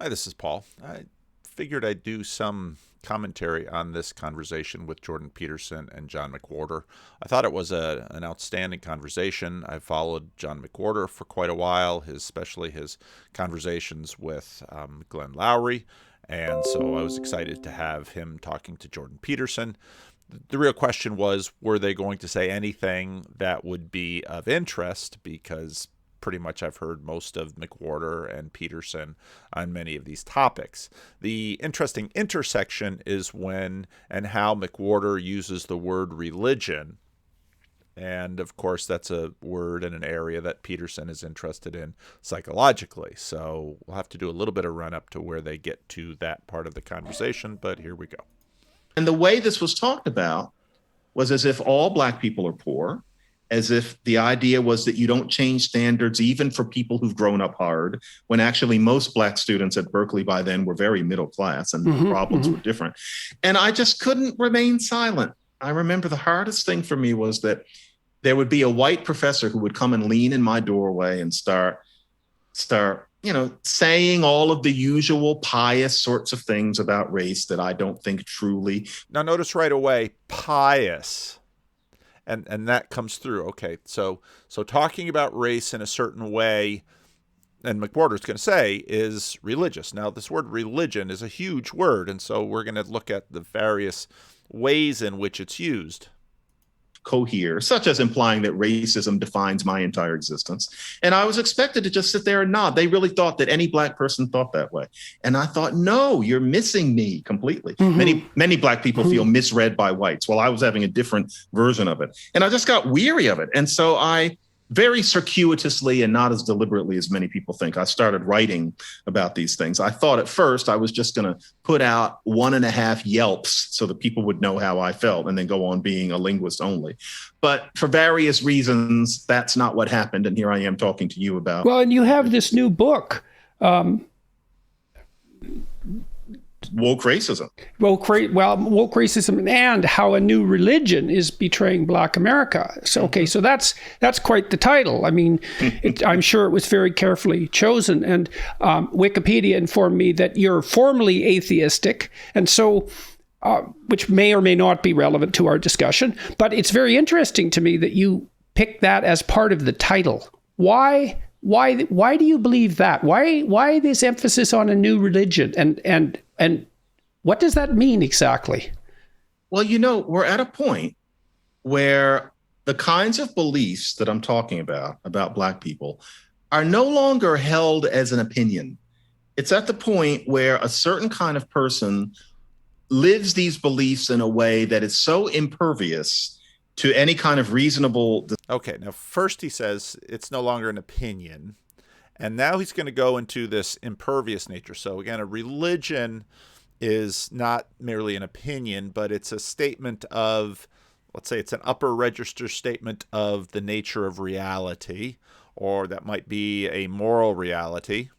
Hi, this is Paul. I figured I'd do some commentary on this conversation with Jordan Peterson and John McWhorter. I thought it was an outstanding conversation. I've followed John McWhorter for quite a while, especially his conversations with Glenn Lowry, and so I was excited to have him talking to Jordan Peterson. The real question was, were they going to say anything that would be of interest? Because pretty much I've heard most of McWhorter and Peterson on many of these topics. The interesting intersection is when and how McWhorter uses the word religion. And of course, that's a word in an area that Peterson is interested in psychologically. So we'll have to do a little bit of run up to where they get to that part of the conversation, but here we go. And the way this was talked about was as if all Black people are poor, as if the idea was that you don't change standards even for people who've grown up hard, when actually most Black students at Berkeley by then were very middle class and the problems were different. And I just couldn't remain silent. I remember the hardest thing for me was that there would be a white professor who would come and lean in my doorway and start saying all of the usual pious sorts of things about race that I don't think truly. Now, notice right away, pious. And that comes through. Okay, so talking about race in a certain way, and McWhorter's going to say, is religious. Now, this word religion is a huge word, and so we're going to look at the various ways in which it's used. Cohere, such as implying that racism defines my entire existence. And I was expected to just sit there and nod. They really thought that any Black person thought that way. And I thought, no, you're missing me completely. Many Black people feel misread by whites. Well, I was having a different version of it. And I just got weary of it. And so I very circuitously and not as deliberately as many people think, I started writing about these things. I thought at first I was just going to put out 1.5 Yelps so that people would know how I felt and then go on being a linguist only. But for various reasons, that's not what happened. And here I am talking to you about. Well, and you have this new book. Woke racism. Woke racism and how a new religion is betraying Black America. So, okay, so that's quite the title. I mean, I'm sure it was very carefully chosen. And Wikipedia informed me that you're formally atheistic, and so which may or may not be relevant to our discussion. But it's very interesting to me that you picked that as part of the title. Why do you believe that? Why this emphasis on a new religion? And what does that mean exactly? Well, we're at a point where the kinds of beliefs that I'm talking about Black people, are no longer held as an opinion. It's at the point where a certain kind of person lives these beliefs in a way that is so impervious to any kind of reasonable. Okay, now first he says it's no longer an opinion, and now he's going to go into this impervious nature. So again, a religion is not merely an opinion, but it's a statement of, let's say it's an upper register statement of the nature of reality, or that might be a moral reality.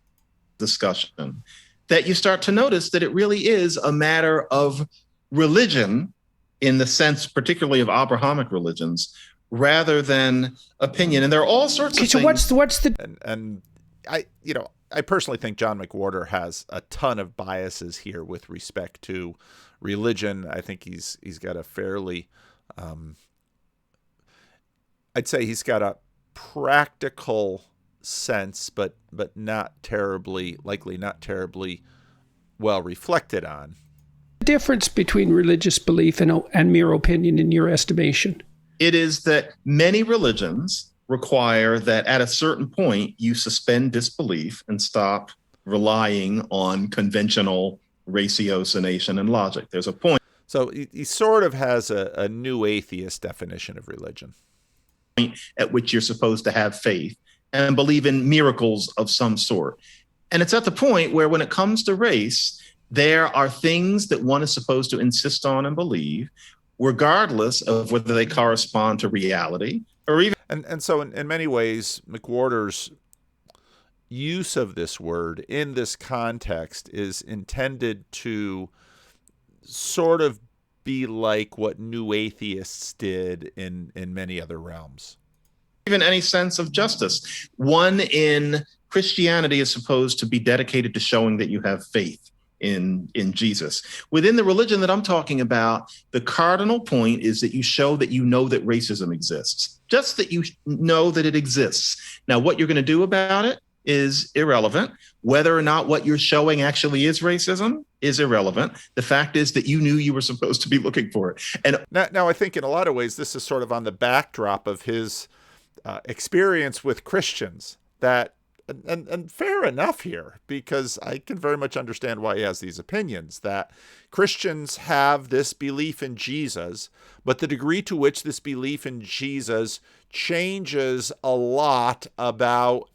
Discussion that you start to notice that it really is a matter of religion in the sense, particularly of Abrahamic religions, rather than opinion. And there are all sorts of things. So what's the and I personally think John McWhorter has a ton of biases here with respect to religion. I think he's got a fairly, I'd say he's got a practical sense, but not terribly well reflected on. The difference between religious belief and mere opinion in your estimation? It is that many religions require that at a certain point you suspend disbelief and stop relying on conventional ratiocination and logic. There's a point. So he sort of has a new atheist definition of religion. At which you're supposed to have faith and believe in miracles of some sort. And it's at the point where when it comes to race, there are things that one is supposed to insist on and believe, regardless of whether they correspond to reality or even. And so in many ways, McWhorter's use of this word in this context is intended to sort of be like what new atheists did in many other realms. even any sense of justice. One in Christianity is supposed to be dedicated to showing that you have faith in Jesus. Within the religion that I'm talking about, the cardinal point is that you show that you know that racism exists, just that you know that it exists. Now, what you're going to do about it is irrelevant. Whether or not what you're showing actually is racism is irrelevant. The fact is that you knew you were supposed to be looking for it. And now I think in a lot of ways, this is sort of on the backdrop of his experience with Christians, that and fair enough here, because I can very much understand why he has these opinions, that Christians have this belief in Jesus, but the degree to which this belief in Jesus changes a lot about,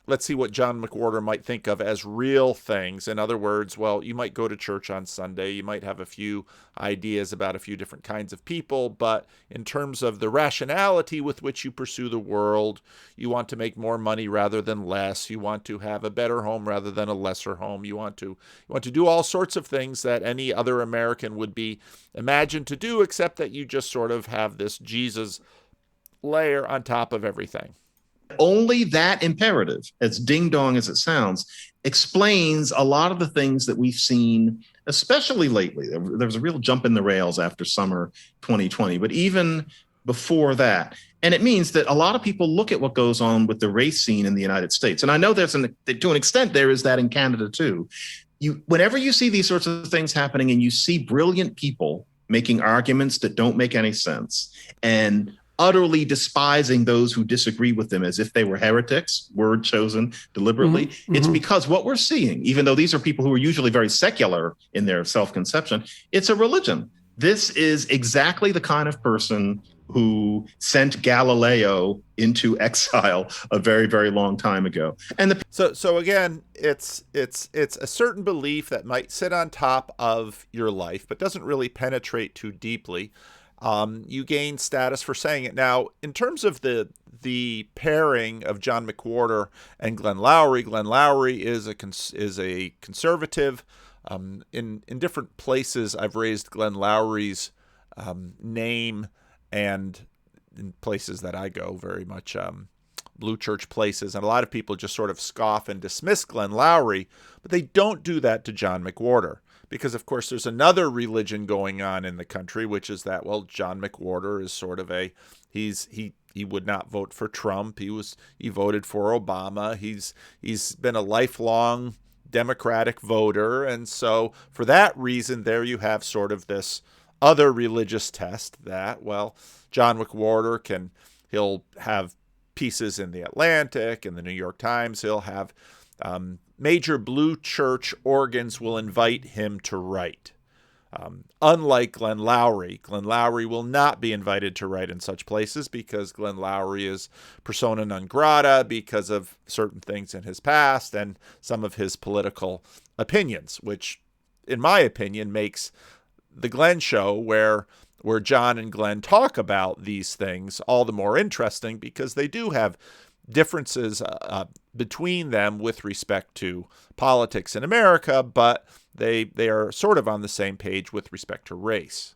let's see what John McWhorter might think of as real things. In other words, well, you might go to church on Sunday, you might have a few ideas about a few different kinds of people, but in terms of the rationality with which you pursue the world, you want to make more money rather than less, you want to have a better home rather than a lesser home, you want to do all sorts of things that any other American would be imagined to do, except that you just sort of have this Jesus layer on top of everything. Only that imperative, as ding-dong as it sounds, explains a lot of the things that we've seen, especially lately. There was a real jump in the rails after summer 2020, but even before that. And it means that a lot of people look at what goes on with the race scene in the United States. And I know to an extent, there is that in Canada too. Whenever you see these sorts of things happening and you see brilliant people making arguments that don't make any sense and utterly despising those who disagree with them as if they were heretics, word chosen deliberately. Mm-hmm. It's because what we're seeing, even though these are people who are usually very secular in their self-conception, it's a religion. This is exactly the kind of person who sent Galileo into exile a very, very long time ago. And so again, it's a certain belief that might sit on top of your life, but doesn't really penetrate too deeply. You gain status for saying it. Now, in terms of the pairing of John McWhorter and Glenn Loury is a conservative. In different places, I've raised Glenn Loury's name, and in places that I go, very much blue church places, and a lot of people just sort of scoff and dismiss Glenn Loury, but they don't do that to John McWhorter. Because, of course, there's another religion going on in the country, which is that, well, John McWhorter is sort of he would not vote for Trump. He voted for Obama. He's been a lifelong Democratic voter. And so for that reason, there you have sort of this other religious test that, well, John McWhorter he'll have pieces in the Atlantic and the New York Times. He'll have major blue church organs will invite him to write. Unlike Glenn Loury will not be invited to write in such places because Glenn Loury is persona non grata because of certain things in his past and some of his political opinions, which, in my opinion, makes the Glenn Show, where John and Glenn talk about these things, all the more interesting because they do have differences between them with respect to politics in America, but they are sort of on the same page with respect to race.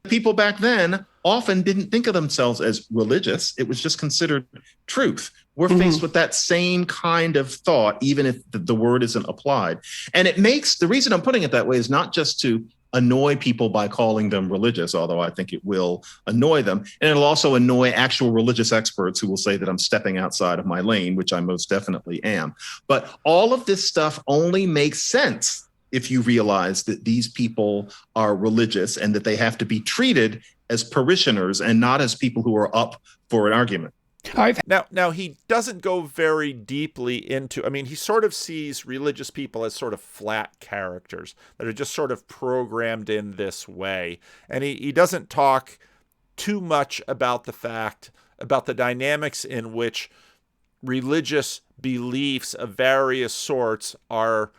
People back then often didn't think of themselves as religious. It was just considered truth. We're faced with that same kind of thought, even if the word isn't applied. And the reason I'm putting it that way is not just to annoy people by calling them religious, although I think it will annoy them. And it'll also annoy actual religious experts who will say that I'm stepping outside of my lane, which I most definitely am. But all of this stuff only makes sense if you realize that these people are religious and that they have to be treated as parishioners and not as people who are up for an argument. Now he doesn't go very deeply into, he sort of sees religious people as sort of flat characters that are just sort of programmed in this way. And he doesn't talk too much about the dynamics in which religious beliefs of various sorts are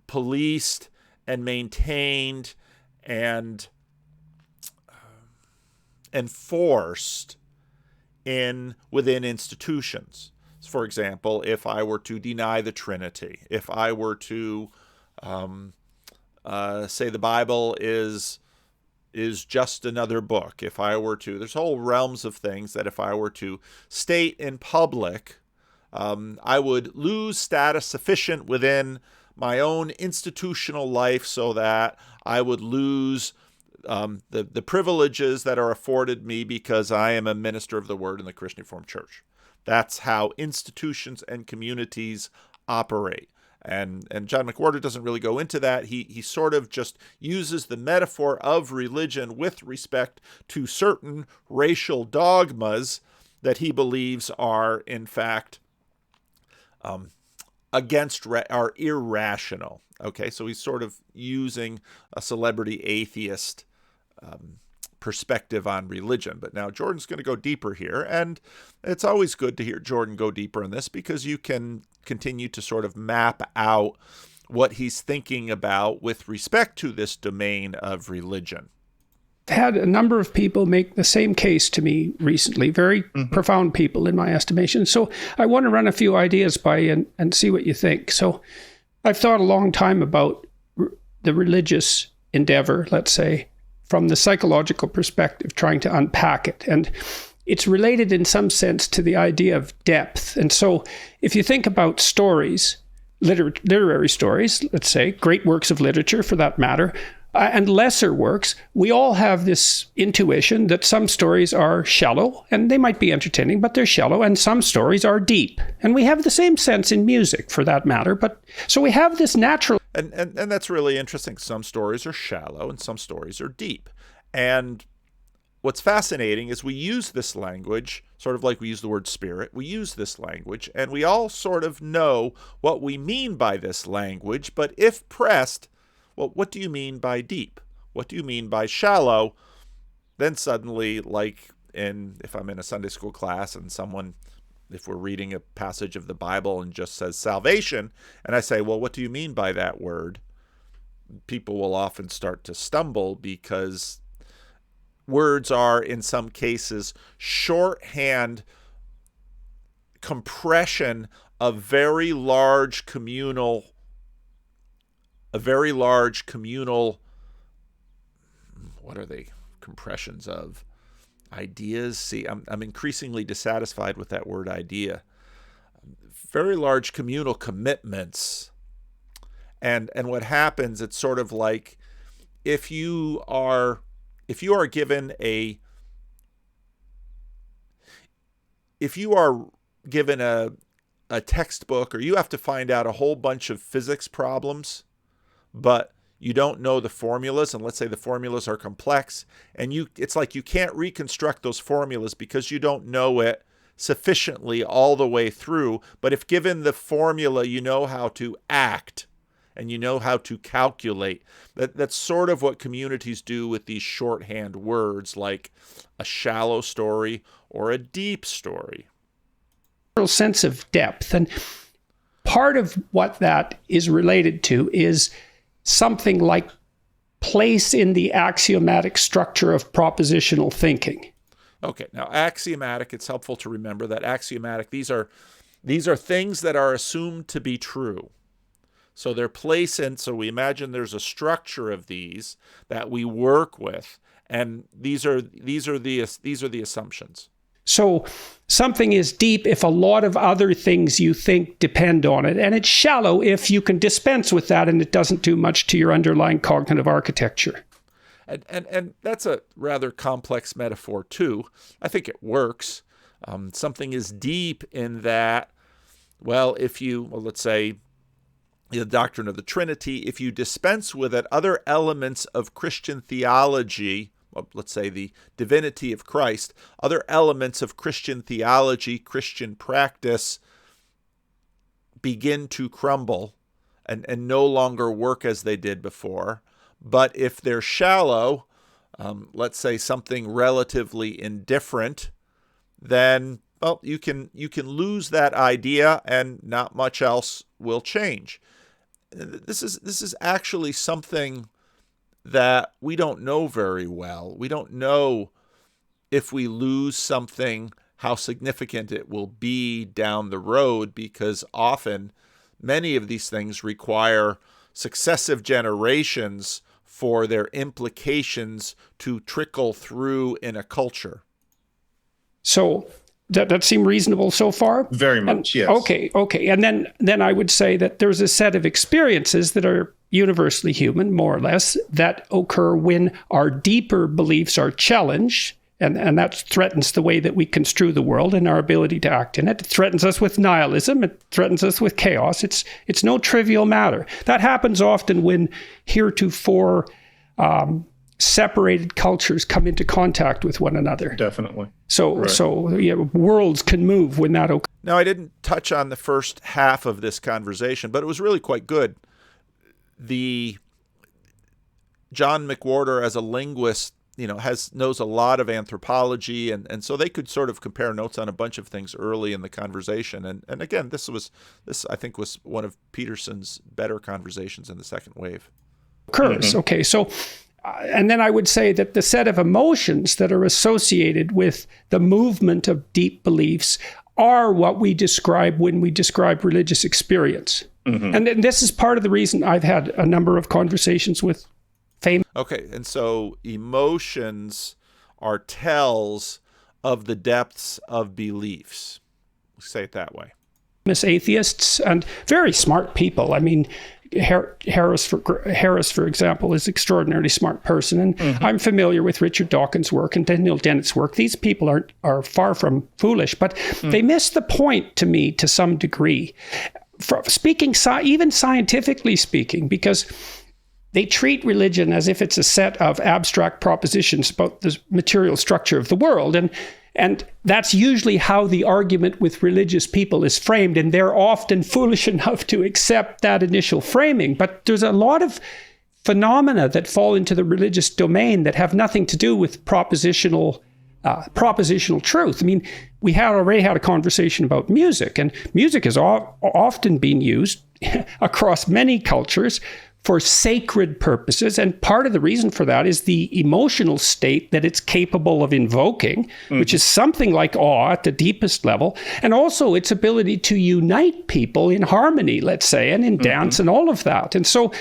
policed and maintained and enforced within institutions. For example, if I were to deny the Trinity, if I were to say the Bible is is just another book. If I were to, there's whole realms of things that if I were to state in public, I would lose status sufficient within my own institutional life so that I would lose the privileges that are afforded me because I am a minister of the word in the Christian Reformed Church. That's how institutions and communities operate. And John McWhorter doesn't really go into that. He sort of just uses the metaphor of religion with respect to certain racial dogmas that he believes are, in fact, are irrational. Okay, so he's sort of using a celebrity atheist perspective on religion. But now Jordan's going to go deeper here, and it's always good to hear Jordan go deeper in this because you can continue to sort of map out what he's thinking about with respect to this domain of religion. Had a number of people make the same case to me recently, very profound people in my estimation. So I want to run a few ideas by you and see what you think. So I've thought a long time about the religious endeavor, let's say, from the psychological perspective, trying to unpack it. And it's related in some sense to the idea of depth. And so if you think about stories, literary stories, let's say, great works of literature for that matter, and lesser works, we all have this intuition that some stories are shallow, and they might be entertaining, but they're shallow, and some stories are deep. And we have the same sense in music, for that matter. But so we have this natural... And that's really interesting. Some stories are shallow, and some stories are deep. And what's fascinating is we use this language, sort of like we use the word spirit. We use this language, and we all sort of know what we mean by this language. But if pressed... well, what do you mean by deep? What do you mean by shallow? Then suddenly, like if I'm in a Sunday school class and if we're reading a passage of the Bible and just says salvation, and I say, well, what do you mean by that word? People will often start to stumble because words are, in some cases, shorthand compression of very large communal, what are they compressions of? Ideas? See, I'm increasingly dissatisfied with that word idea. Very large communal commitments. And what happens, it's sort of like if you are given a textbook, or you have to find out a whole bunch of physics problems, but you don't know the formulas, and let's say the formulas are complex, and it's like you can't reconstruct those formulas because you don't know it sufficiently all the way through. But if given the formula, you know how to act and you know how to calculate. That's sort of what communities do with these shorthand words, like a shallow story or a deep story. Sense of depth. And part of what that is related to is something like place in the axiomatic structure of propositional thinking. Okay, now axiomatic, it's helpful to remember that axiomatic, these are things that are assumed to be true. So they're placed in, so we imagine there's a structure of these that we work with, and these are the assumptions. So something is deep if a lot of other things you think depend on it, and it's shallow if you can dispense with that and it doesn't do much to your underlying cognitive architecture. And that's a rather complex metaphor too. I think it works. Something is deep in that, let's say the doctrine of the Trinity, if you dispense with it, other elements of Christian theology, let's say the divinity of Christ, other elements of Christian theology, Christian practice begin to crumble and no longer work as they did before. But if they're shallow, let's say something relatively indifferent, then you can lose that idea and not much else will change. This is actually something that we don't know very well. We don't know if we lose something, how significant it will be down the road, because often many of these things require successive generations for their implications to trickle through in a culture. So that seem reasonable so far? Very much, yes. Okay. And then I would say that there's a set of experiences that are universally human, more or less, that occur when our deeper beliefs are challenged, and that threatens the way that we construe the world and our ability to act in it. It threatens us with nihilism. It threatens us with chaos. It's no trivial matter. That happens often when heretofore separated cultures come into contact with one another. Definitely. So worlds can move when that occurs. Now, I didn't touch on the first half of this conversation, but it was really quite good. John McWhorter, as a linguist, knows a lot of anthropology, and so they could sort of compare notes on a bunch of things early in the conversation. And again, this I think was one of Peterson's better conversations in the second wave. Occurs. Mm-hmm. Okay, so and then I would say that the set of emotions that are associated with the movement of deep beliefs are what we describe when we describe religious experience. Mm-hmm. And this is part of the reason I've had a number of conversations with famous. Okay, and so emotions are tells of the depths of beliefs. Say it that way. Atheists and very smart people. I mean, Harris, for example, is an extraordinarily smart person, and mm-hmm. I'm familiar with Richard Dawkins' work and Daniel Dennett's work. These people are far from foolish, but they miss the point to me to some degree. Even scientifically speaking, because they treat religion as if it's a set of abstract propositions about the material structure of the world, and that's usually how the argument with religious people is framed, and they're often foolish enough to accept that initial framing. But there's a lot of phenomena that fall into the religious domain that have nothing to do with propositional truth. I mean, we already had a conversation about music, and music is often being used across many cultures for sacred purposes, and part of the reason for that is the emotional state that it's capable of invoking, which is something like awe at the deepest level, and also its ability to unite people in harmony, let's say, and in dance and all of that. And so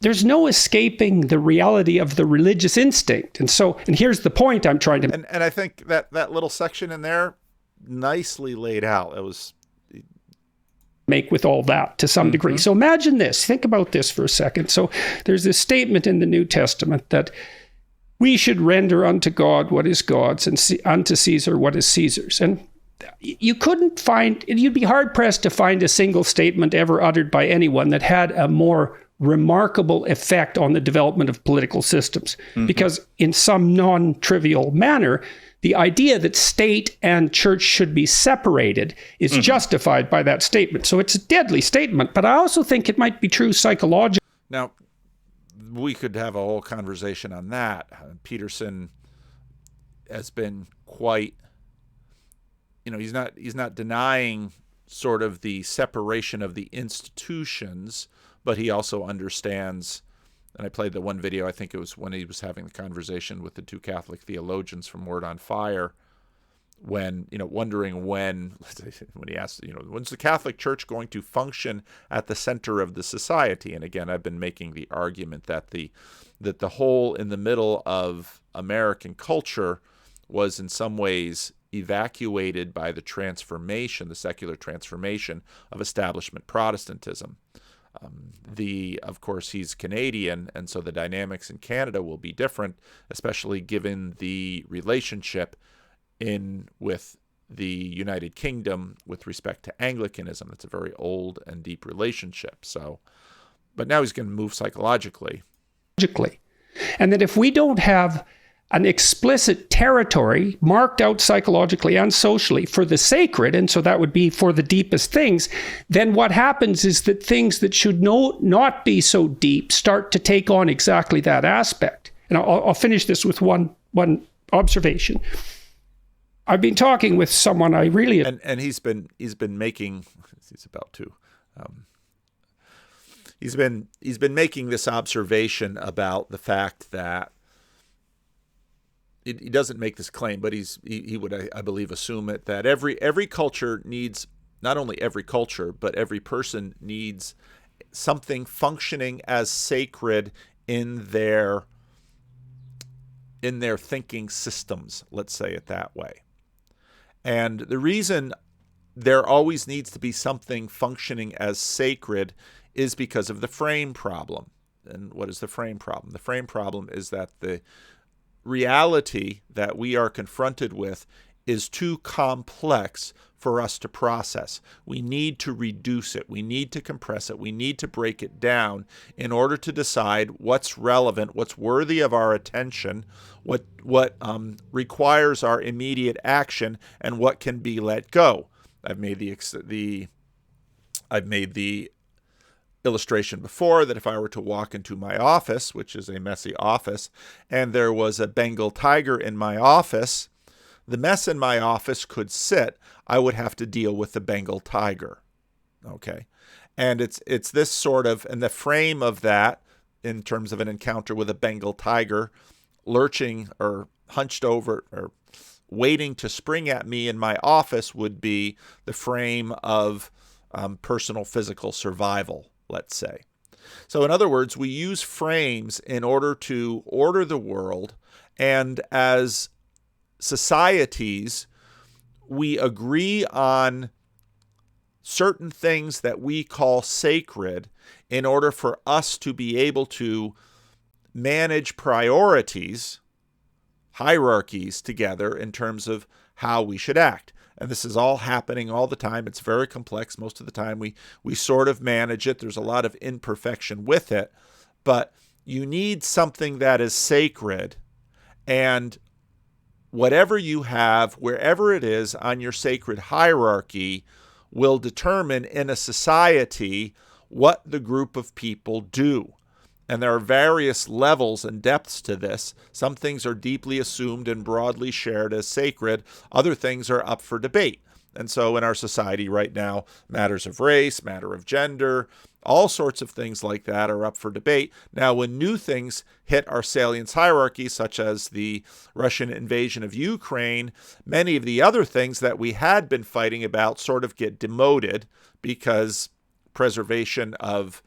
there's no escaping the reality of the religious instinct. And here's the point I'm trying to... And I think that little section in there, nicely laid out. It was... make with all that to some degree. So imagine this. Think about this for a second. So there's this statement in the New Testament that we should render unto God what is God's and unto Caesar what is Caesar's. And you'd be hard pressed to find a single statement ever uttered by anyone that had a more remarkable effect on the development of political systems. Because in some non-trivial manner, the idea that state and church should be separated is justified by that statement. So it's a deadly statement, but I also think it might be true psychologically. Now, we could have a whole conversation on that. Peterson has been quite, he's not denying sort of the separation of the institutions, but he also understands. And I played the one video, I think it was when he was having the conversation with the two Catholic theologians from Word on Fire, when, wondering when he asked, when's the Catholic Church going to function at the center of the society? And again, I've been making the argument that the hole in the middle of American culture was in some ways evacuated by the secular transformation of establishment Protestantism. Of course, he's Canadian, and so the dynamics in Canada will be different, especially given the relationship with the United Kingdom with respect to Anglicanism. It's a very old and deep relationship. So, but now he's going to move psychologically. And that if we don't have an explicit territory marked out psychologically and socially for the sacred, and so that would be for the deepest things, then what happens is that things that should not be so deep start to take on exactly that aspect. And I'll finish this with one observation. I've been talking with someone I really... And he's been making... He's about to... He's been making this observation about the fact that he doesn't make this claim, but he would, I believe, assume it, that every culture needs, not only every culture, but every person needs something functioning as sacred in their thinking systems, let's say it that way. And the reason there always needs to be something functioning as sacred is because of the frame problem. And what is the frame problem? The frame problem is that the reality that we are confronted with is too complex for us to process. We need to reduce it. We need to compress it. We need to break it down in order to decide what's relevant, what's worthy of our attention, what requires our immediate action, and what can be let go. I've made the illustration before that if I were to walk into my office, which is a messy office, and there was a Bengal tiger in my office, the mess in my office could sit. I would have to deal with the Bengal tiger. Okay. And it's this sort of, and the frame of that in terms of an encounter with a Bengal tiger lurching or hunched over or waiting to spring at me in my office would be the frame of personal physical survival, let's say. So in other words, we use frames in order to order the world, and as societies, we agree on certain things that we call sacred in order for us to be able to manage priorities, hierarchies together in terms of how we should act. And this is all happening all the time. It's very complex. Most of the time we sort of manage it. There's a lot of imperfection with it. But you need something that is sacred, and whatever you have, wherever it is on your sacred hierarchy, will determine in a society what the group of people do. And there are various levels and depths to this. Some things are deeply assumed and broadly shared as sacred. Other things are up for debate. And so in our society right now, matters of race, matter of gender, all sorts of things like that are up for debate. Now, when new things hit our salience hierarchy, such as the Russian invasion of Ukraine, many of the other things that we had been fighting about sort of get demoted because preservation of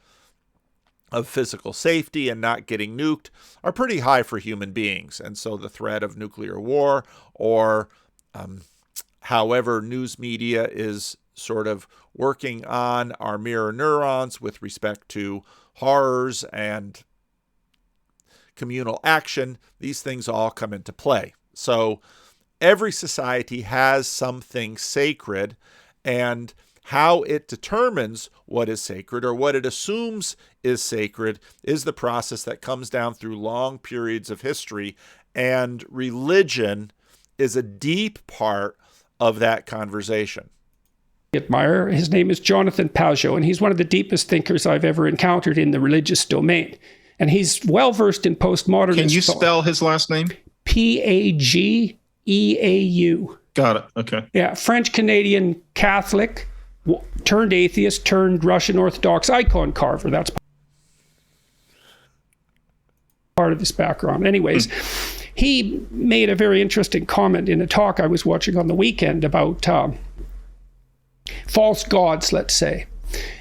physical safety and not getting nuked are pretty high for human beings. And so the threat of nuclear war or however news media is sort of working on our mirror neurons with respect to horrors and communal action, these things all come into play. So every society has something sacred, and how it determines what is sacred or what it assumes is sacred is the process that comes down through long periods of history, and religion is a deep part of that conversation. Admire. His name is Jonathan Pageau, and he's one of the deepest thinkers I've ever encountered in the religious domain. And he's well versed in postmodernist. Can you spell his last name? Pageau. Got it. Okay. Yeah, French-Canadian Catholic, turned atheist, turned Russian Orthodox icon carver. That's part of his background. Anyways, he made a very interesting comment in a talk I was watching on the weekend about false gods, let's say.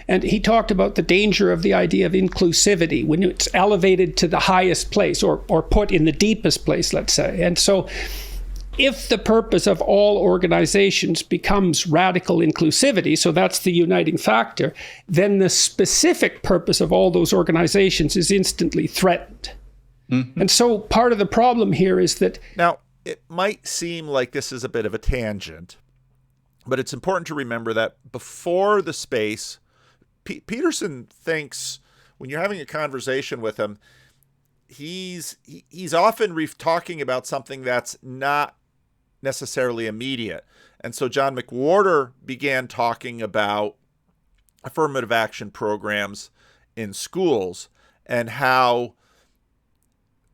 And he talked about the danger of the idea of inclusivity when it's elevated to the highest place or put in the deepest place, let's say. And so if the purpose of all organizations becomes radical inclusivity, so that's the uniting factor, then the specific purpose of all those organizations is instantly threatened. Mm-hmm. And so part of the problem here is that... Now, it might seem like this is a bit of a tangent, but it's important to remember that before the space, Peterson thinks, when you're having a conversation with him, he's often talking about something that's not necessarily immediate. And so John McWhorter began talking about affirmative action programs in schools and how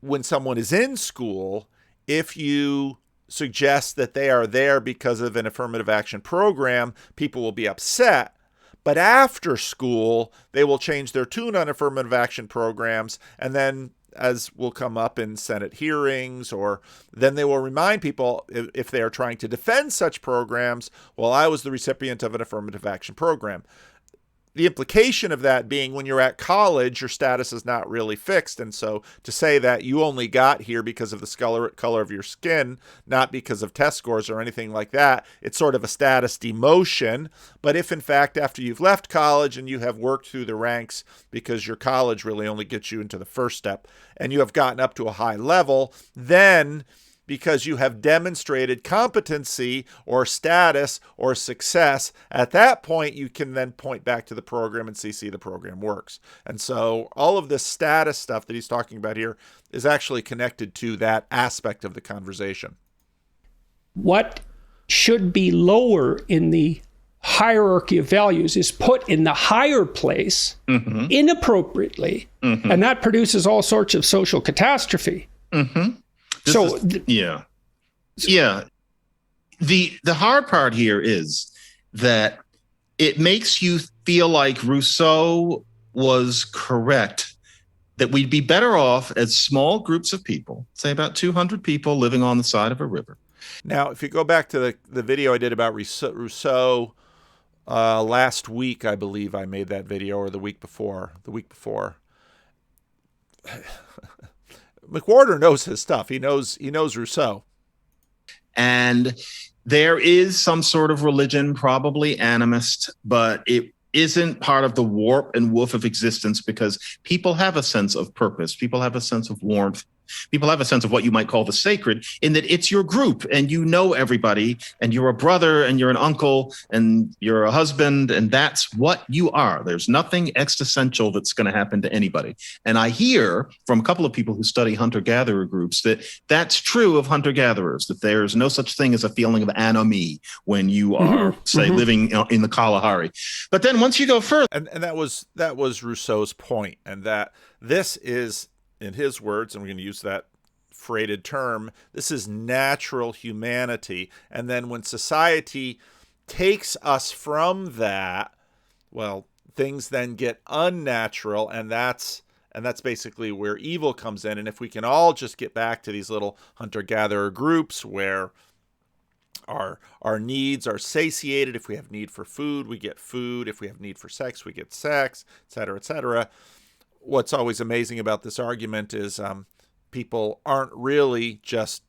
when someone is in school, if you suggest that they are there because of an affirmative action program, people will be upset. But after school, they will change their tune on affirmative action programs, and then, as will come up in Senate hearings, or then they will remind people, if they are trying to defend such programs, well, I was the recipient of an affirmative action program. the implication of that being when you're at college, your status is not really fixed. And so to say that you only got here because of the color of your skin, not because of test scores or anything like that, it's sort of a status demotion. But if in fact, after you've left college and you have worked through the ranks, because your college really only gets you into the first step, and you have gotten up to a high level, then because you have demonstrated competency or status or success, at that point, you can then point back to the program and see the program works. And so all of this status stuff that he's talking about here is actually connected to that aspect of the conversation. What should be lower in the hierarchy of values is put in the higher place inappropriately, and that produces all sorts of social catastrophe. The hard part here is that it makes you feel like Rousseau was correct, that we'd be better off as small groups of people, say about 200 people living on the side of a river. Now, if you go back to the video I did about Rousseau last week, I believe I made that video, or the week before. McWhorter knows his stuff. He knows Rousseau. And there is some sort of religion, probably animist, but it isn't part of the warp and woof of existence, because people have a sense of purpose. People have a sense of warmth. People have a sense of what you might call the sacred, in that it's your group and you know everybody, and you're a brother and you're an uncle and you're a husband, and that's what you are. There's nothing existential that's going to happen to anybody. And I hear from a couple of people who study hunter-gatherer groups that that's true of hunter-gatherers, that there's no such thing as a feeling of anomie when you are, say, living in the Kalahari. But then once you go further... And that was Rousseau's point, and that this is, in his words, and we're going to use that freighted term, this is natural humanity. And then when society takes us from that, well, things then get unnatural, and that's basically where evil comes in. And if we can all just get back to these little hunter-gatherer groups where our needs are satiated. If we have need for food, we get food. If we have need for sex, we get sex, et cetera, et cetera. What's always amazing about this argument is people aren't really just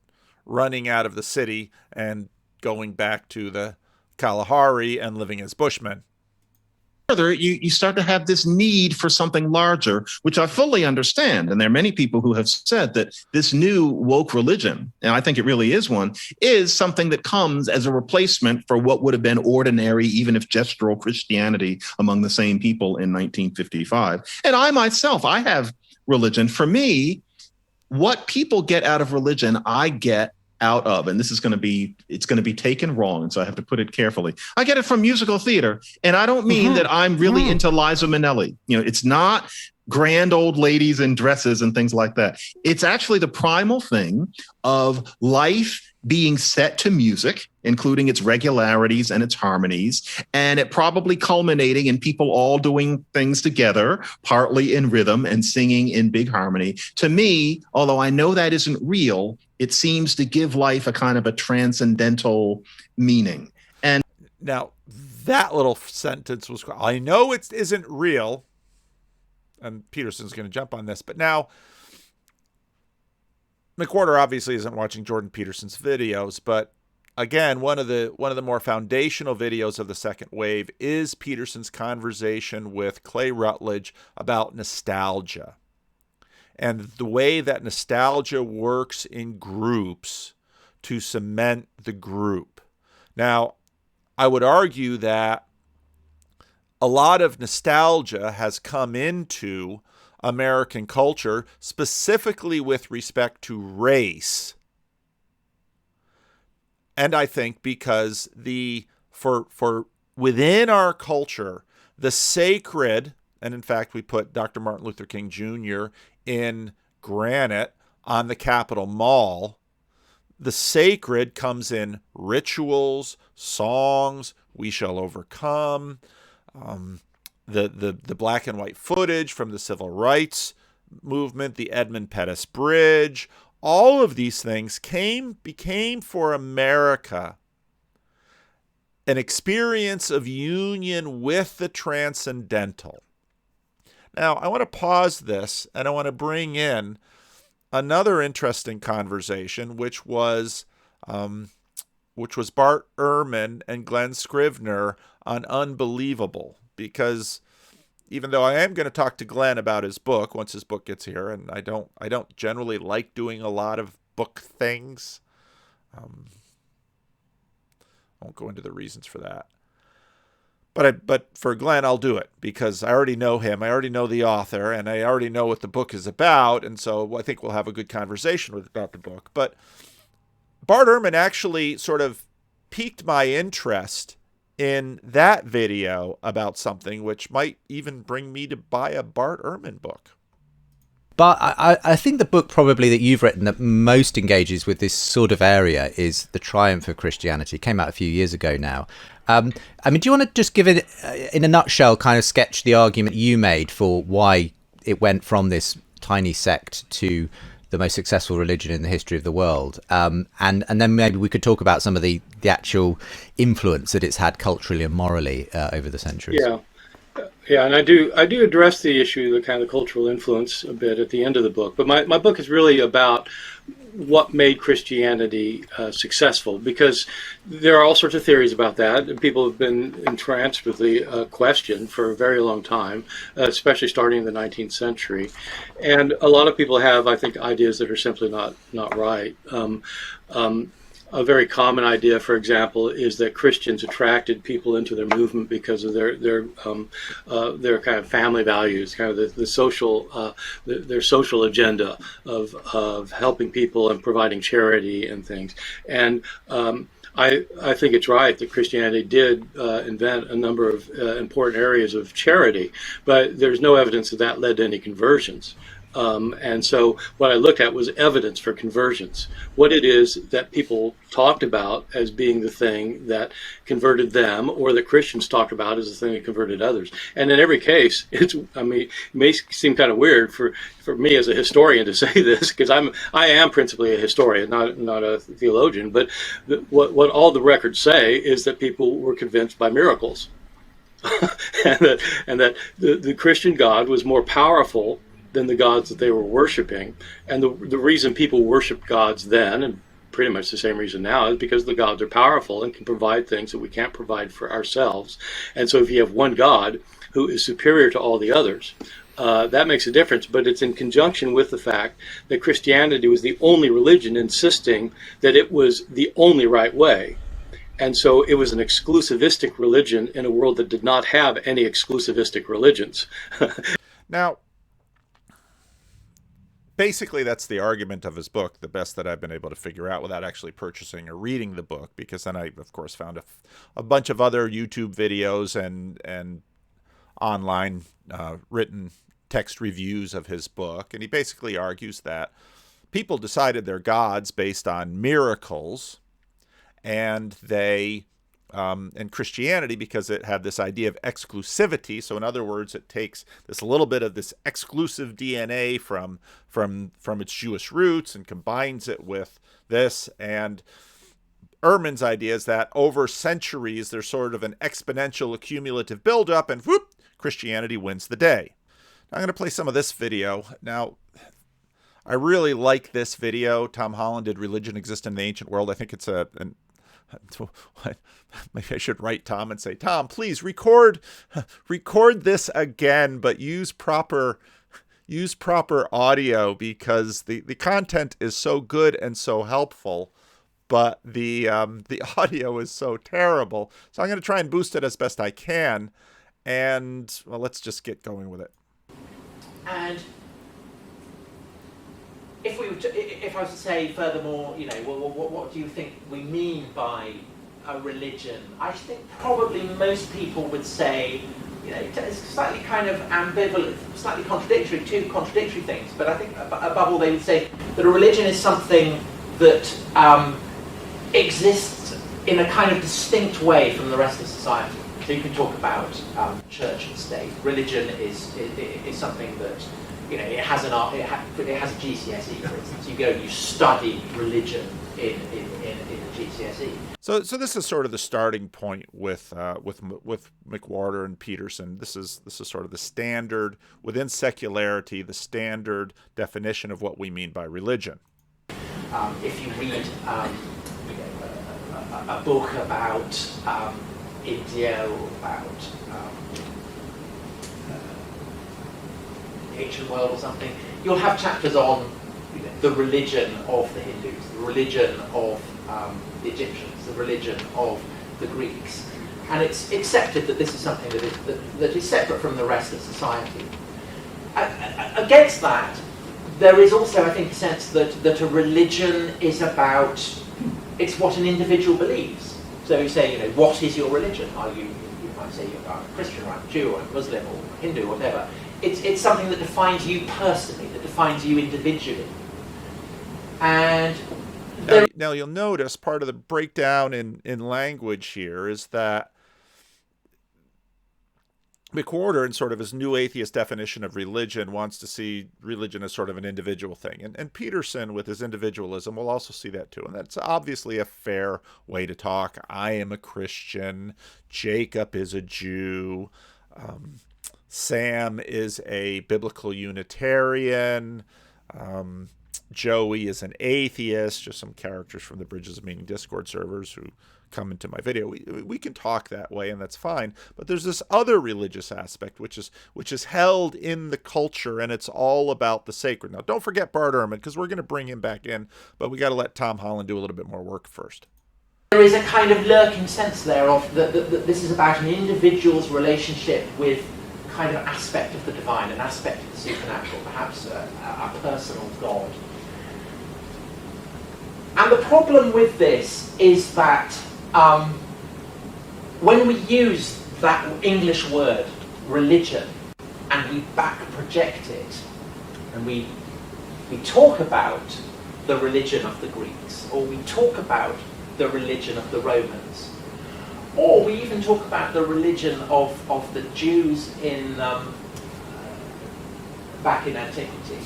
running out of the city and going back to the Kalahari and living as Bushmen. Further, you start to have this need for something larger, which I fully understand. And there are many people who have said that this new woke religion, and I think it really is one, is something that comes as a replacement for what would have been ordinary, even if gestural Christianity among the same people in 1955. And I myself, I have religion. For me, what people get out of religion, I get out of, and this is going to be, it's going to be taken wrong, and so I have to put it carefully. I get it from musical theater, and I don't mean that I'm really into Liza Minnelli. You know, it's not grand old ladies in dresses and things like that. It's actually the primal thing of life being set to music, including its regularities and its harmonies, and it probably culminating in people all doing things together, partly in rhythm and singing in big harmony. To me, although I know that isn't real, it seems to give life a kind of a transcendental meaning. And now that little sentence was, I know it isn't real, and Peterson's going to jump on this, but now McWhorter obviously isn't watching Jordan Peterson's videos, but again, one of the more foundational videos of the second wave is Peterson's conversation with Clay Rutledge about nostalgia and the way that nostalgia works in groups to cement the group. Now, I would argue that a lot of nostalgia has come into American culture, specifically with respect to race. And I think because for within our culture, the sacred, and in fact, we put Dr. Martin Luther King Jr. in granite on the Capitol Mall, the sacred comes in rituals, songs, We Shall Overcome, the black and white footage from the civil rights movement, the Edmund Pettus Bridge. All of these things became for America an experience of union with the transcendental. Now, I want to pause this, and I want to bring in another interesting conversation, which was Bart Ehrman and Glenn Scrivener on Unbelievable, because even though I am going to talk to Glenn about his book once his book gets here, and I don't generally like doing a lot of book things. I won't go into the reasons for that. But for Glenn, I'll do it because I already know him. I already know the author, and I already know what the book is about. And so I think we'll have a good conversation about the book. But Bart Ehrman actually sort of piqued my interest in that video about something which might even bring me to buy a Bart Ehrman book. But I think the book probably that you've written that most engages with this sort of area is The Triumph of Christianity. It came out a few years ago now. I mean, do you want to just give it, in a nutshell, kind of sketch the argument you made for why it went from this tiny sect to the most successful religion in the history of the world? And then maybe we could talk about some of the actual influence that it's had culturally and morally over the centuries. Yeah, and I do address the issue, the kind of cultural influence a bit at the end of the book. But my book is really about what made Christianity successful, because there are all sorts of theories about that. People have been entranced with the question for a very long time, especially starting in the 19th century. And a lot of people have, I think, ideas that are simply not right. A very common idea, for example, is that Christians attracted people into their movement because of their kind of family values, kind of the social their social agenda of helping people and providing charity and things. And I think it's right that Christianity did invent a number of important areas of charity, but there's no evidence that led to any conversions. And so what I looked at was evidence for conversions, what it is that people talked about as being the thing that converted them, or that Christians talked about as the thing that converted others. And in every case, it may seem kind of weird for me as a historian to say this, because I am principally a historian, not a theologian, but what all the records say is that people were convinced by miracles. and that the Christian God was more powerful than the gods that they were worshiping. And the reason people worshiped gods then, and pretty much the same reason now, is because the gods are powerful and can provide things that we can't provide for ourselves. And so if you have one God who is superior to all the others, that makes a difference. But it's in conjunction with the fact that Christianity was the only religion insisting that it was the only right way. And so it was an exclusivistic religion in a world that did not have any exclusivistic religions. Now, basically, that's the argument of his book, the best that I've been able to figure out without actually purchasing or reading the book, because then I, of course, found a bunch of other YouTube videos and online written text reviews of his book. And he basically argues that people decided their gods based on miracles, and and Christianity, because it had this idea of exclusivity. So in other words, it takes this a little bit of this exclusive DNA from its Jewish roots and combines it with this. And Ehrman's idea is that over centuries, there's sort of an exponential accumulative buildup, and whoop, Christianity wins the day. Now, I'm going to play some of this video. Now, I really like this video. Tom Holland did Religion Exist in the Ancient World. I think it's maybe I should write Tom and say, Tom, please record this again, but use proper audio, because the content is so good and so helpful, but the audio is so terrible. So I'm going to try and boost it as best I can, and well, let's just get going with it. And if I was to say furthermore, what do you think we mean by a religion? I think probably most people would say, it's slightly kind of ambivalent, slightly contradictory, two contradictory things. But I think above all, they would say that a religion is something that exists in a kind of distinct way from the rest of society. So you can talk about church and state. Religion is something that, it has a GCSE, for instance. You go and you study religion in the GCSE. So this is sort of the starting point with McWhorter and Peterson. This is sort of the standard within secularity, the standard definition of what we mean by religion. If you read a book about India or about the ancient world or something, you'll have chapters on the religion of the Hindus, the religion of the Egyptians, the religion of the Greeks. And it's accepted that this is something that is separate from the rest of society. Against that, there is also, I think, a sense that a religion is about, it's what an individual believes. So you say, what is your religion? You might say you're a Christian, or a Jew, or a Muslim, or a Hindu, or whatever. It's something that defines you personally, that defines you individually. And now you'll notice part of the breakdown in language here is that McWhorter, in sort of his new atheist definition of religion, wants to see religion as sort of an individual thing. And Peterson, with his individualism, will also see that too. And that's obviously a fair way to talk. I am a Christian. Jacob is a Jew. Sam is a biblical Unitarian. Joey is an atheist, just some characters from the Bridges of Meaning Discord servers who come into my video. We can talk that way, and that's fine. But there's this other religious aspect, which is held in the culture, and it's all about the sacred. Now, don't forget Bart Ehrman, because we're going to bring him back in, but we got to let Tom Holland do a little bit more work first. There is a kind of lurking sense there of that this is about an individual's relationship with kind of aspect of the divine, an aspect of the supernatural, perhaps a personal God. And the problem with this is that when we use that English word, religion, and we back project it, and we talk about the religion of the Greeks, or we talk about the religion of the Romans, or we even talk about the religion of the Jews back in antiquity,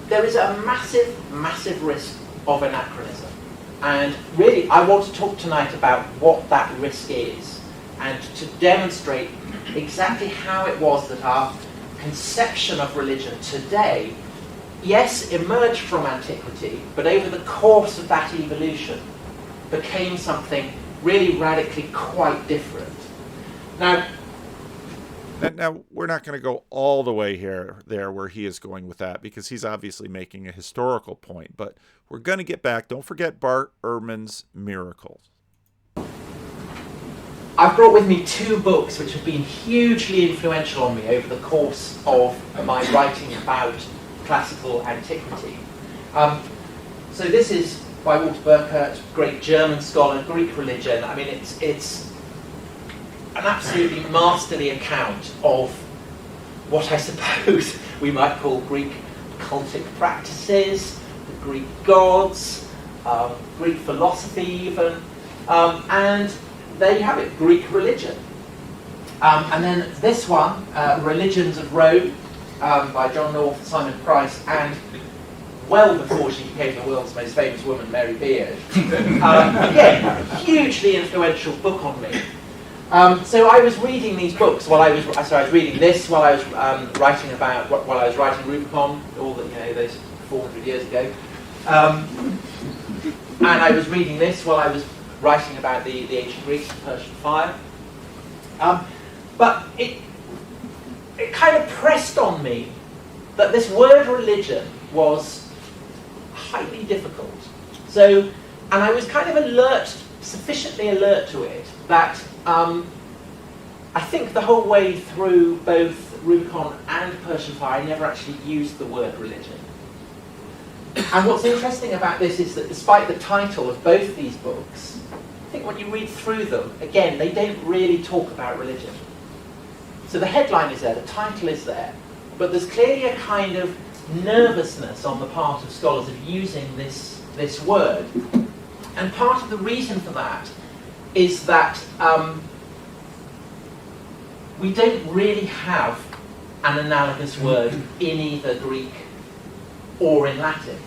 there is a massive, massive risk of anachronism. And really, I want to talk tonight about what that risk is, and to demonstrate exactly how it was that our conception of religion today, yes, emerged from antiquity, but over the course of that evolution became something really radically quite different. Now, we're not going to go all the way there where he is going with that, because he's obviously making a historical point. But we're going to get back. Don't forget Bart Ehrman's Miracles. I've brought with me two books which have been hugely influential on me over the course of my writing about classical antiquity. So this is by Walter Burkert, great German scholar, Greek religion. I mean, it's an absolutely masterly account of what I suppose we might call Greek cultic practices, the Greek gods, Greek philosophy even, and there you have it, Greek religion. And then this one, Religions of Rome, by John North, Simon Price, and well before she became the world's most famous woman, Mary Beard. Again, hugely influential book on me. So I was reading these books while I was reading this while I was writing about while I was writing Rubicon, all the those 400 years ago, and I was reading this while I was writing about the ancient Greeks and Persian fire. But it kind of pressed on me that this word religion was highly difficult. So, and I was kind of sufficiently alert to it that I think the whole way through both Rubicon and Persian fire, I never actually used the word religion. And what's interesting about this is that despite the title of both these books, I think when you read through them, again, they don't really talk about religion. So the headline is there, the title is there, but there's clearly a kind of nervousness on the part of scholars of using this word. And part of the reason for that is that we don't really have an analogous word in either Greek or in Latin.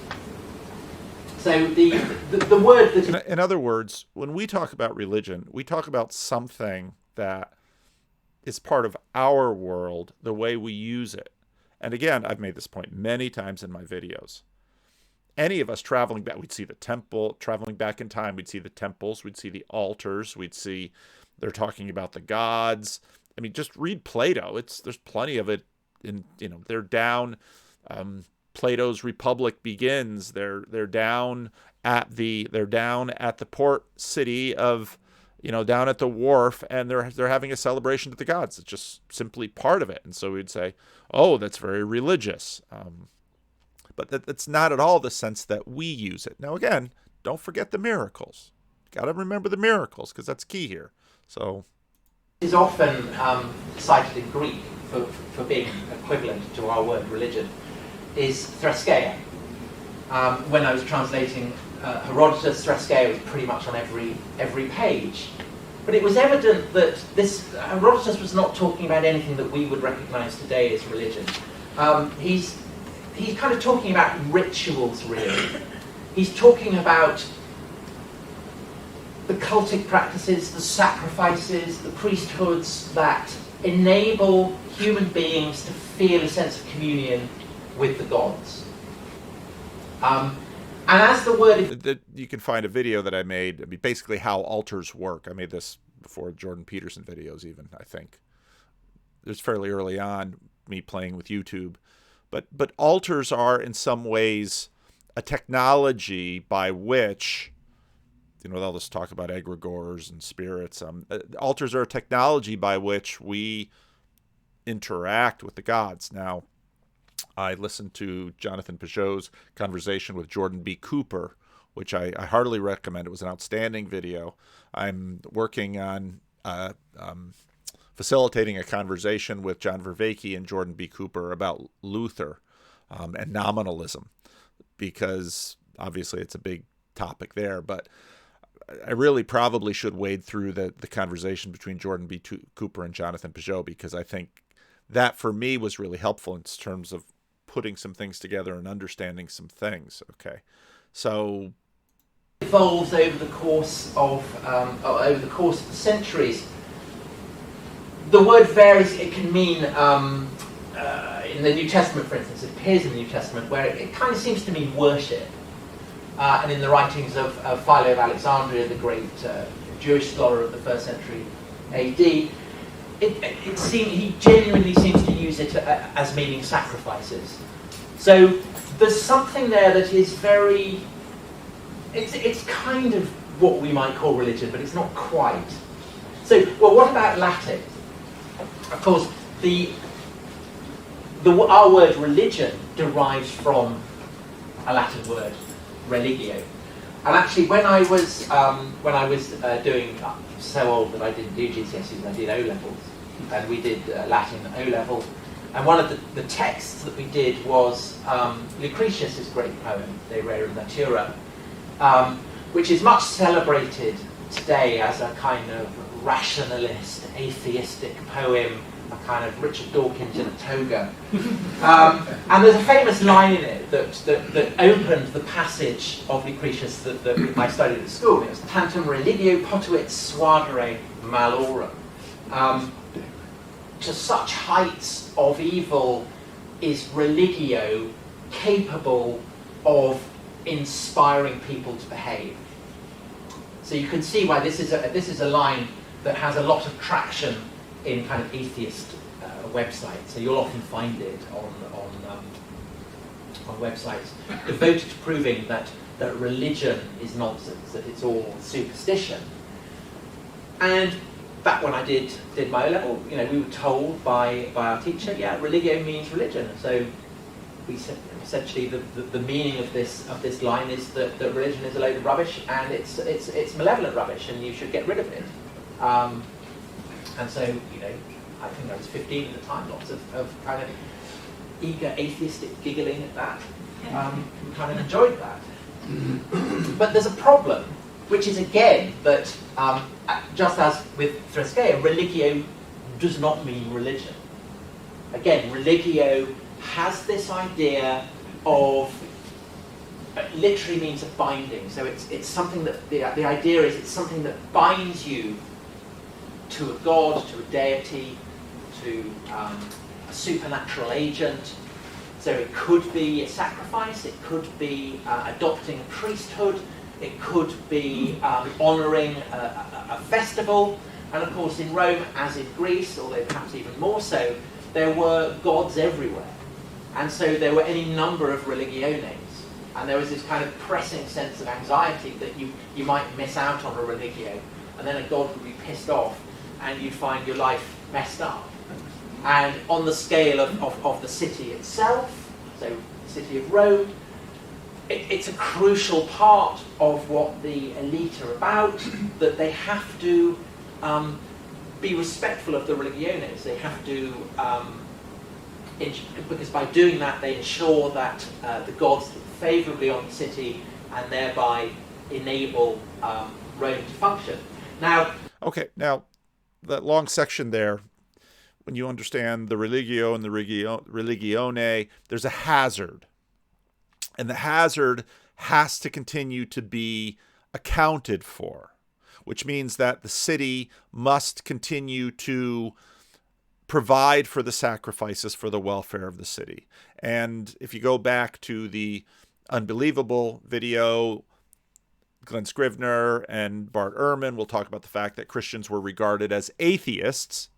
So the word that In other words, when we talk about religion, we talk about something that is part of our world, the way we use it. And again, I've made this point many times in my videos. Any of us traveling back, we'd see the temple, traveling back in time, we'd see the temples, we'd see the altars, we'd see they're talking about the gods. I mean, just read Plato. There's plenty of it in, they're down, Plato's Republic begins. They're down at the port city of, down at the wharf, and they're having a celebration to the gods. It's just simply part of it. And so we'd say, oh, that's very religious. But that's not at all the sense that we use it. Now, again, don't forget the miracles. Got to remember the miracles, because that's key here. So is often cited in Greek for being equivalent to our word religion is threskeia. When I was translating Herodotus, threskeia was pretty much on every page. But it was evident that Herodotus was not talking about anything that we would recognize today as religion. He's kind of talking about rituals, really. He's talking about the cultic practices, the sacrifices, the priesthoods that enable human beings to feel a sense of communion with the gods. And as the word... You can find a video that I made, basically how altars work. I made this before Jordan Peterson videos even, I think. It was fairly early on, me playing with YouTube. But altars are, in some ways, a technology by which... they'll just talk about egregores and spirits. Altars are a technology by which we interact with the gods. Now, I listened to Jonathan Peugeot's conversation with Jordan B. Cooper, which I heartily recommend. It was an outstanding video. I'm working on facilitating a conversation with John Vervaeke and Jordan B. Cooper about Luther and nominalism, because obviously it's a big topic there, but I really probably should wade through the conversation between Jordan B. Cooper and Jonathan Peugeot, because I think that for me was really helpful in terms of putting some things together and understanding some things. Okay, so evolves over the course of the centuries. The word varies. It can mean in the New Testament, for instance, it appears in the New Testament where it kind of seems to mean worship. And in the writings of Philo of Alexandria, the great Jewish scholar of the 1st century AD, he genuinely seems to use it as meaning sacrifices. So there's something there that is very... It's kind of what we might call religion, but it's not quite. So, well, what about Latin? Of course, our word religion derives from a Latin word, religio. And actually, when I was doing, so old that I didn't do GCSEs, I did O-levels, and we did Latin O-level. And one of the texts that we did was Lucretius's great poem, De Rerum Natura, which is much celebrated today as a kind of rationalist, atheistic poem, a kind of Richard Dawkins in a toga. And there's a famous line in it that opened the passage of Lucretius that I studied at school. It was Tantum religio potuit suadere malorum. To such heights of evil is religio capable of inspiring people to behave. So you can see why this is a line that has a lot of traction in kind of atheist websites. So you'll often find it on websites devoted to proving that religion is nonsense, that it's all superstition. And back when I did my O-level, we were told by our teacher, yeah, religio means religion. So we said essentially the meaning of this line is that religion is a load of rubbish, and it's malevolent rubbish, and you should get rid of it. And so, I think I was 15 at the time, lots of kind of eager atheistic giggling at that. We kind of enjoyed that. But there's a problem, which is again that, just as with threskeia, religio does not mean religion. Again, religio has this idea of literally means a binding. So it's something that, the idea is it's something that binds you to a god, to a deity, to a supernatural agent. So it could be a sacrifice, it could be adopting a priesthood, it could be honouring a festival. And of course in Rome, as in Greece, although perhaps even more so, there were gods everywhere. And so there were any number of religiones. And there was this kind of pressing sense of anxiety that you might miss out on a religio, and then a god would be pissed off, and you'd find your life messed up. And on the scale of the city itself, so the city of Rome, it's a crucial part of what the elite are about, that they have to be respectful of the religiones. They have to, because by doing that they ensure that the gods look favourably on the city and thereby enable Rome to function. Now, okay, now that long section there, when you understand the religio and the religione, there's a hazard. And the hazard has to continue to be accounted for, which means that the city must continue to provide for the sacrifices for the welfare of the city. And if you go back to the Unbelievable video, Glenn Scrivener and Bart Ehrman will talk about the fact that Christians were regarded as atheists.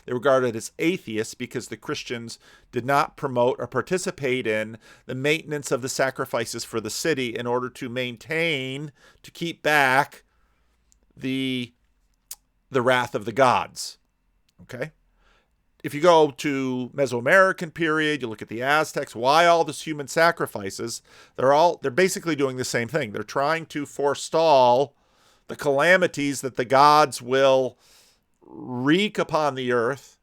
They were regarded as atheists because the Christians did not promote or participate in the maintenance of the sacrifices for the city in order to maintain, to keep back the wrath of the gods. Okay? If you go to Mesoamerican period, you look at the Aztecs, why all this human sacrifices? They're basically doing the same thing. They're trying to forestall the calamities that the gods will wreak upon the earth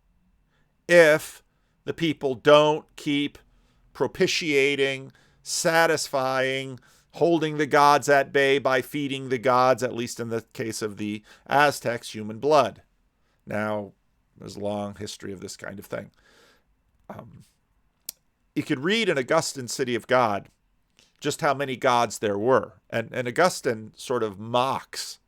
if the people don't keep propitiating, satisfying, holding the gods at bay by feeding the gods, at least in the case of the Aztecs, human blood. Now, there's a long history of this kind of thing. You could read in Augustine's City of God just how many gods there were. And Augustine sort of mocks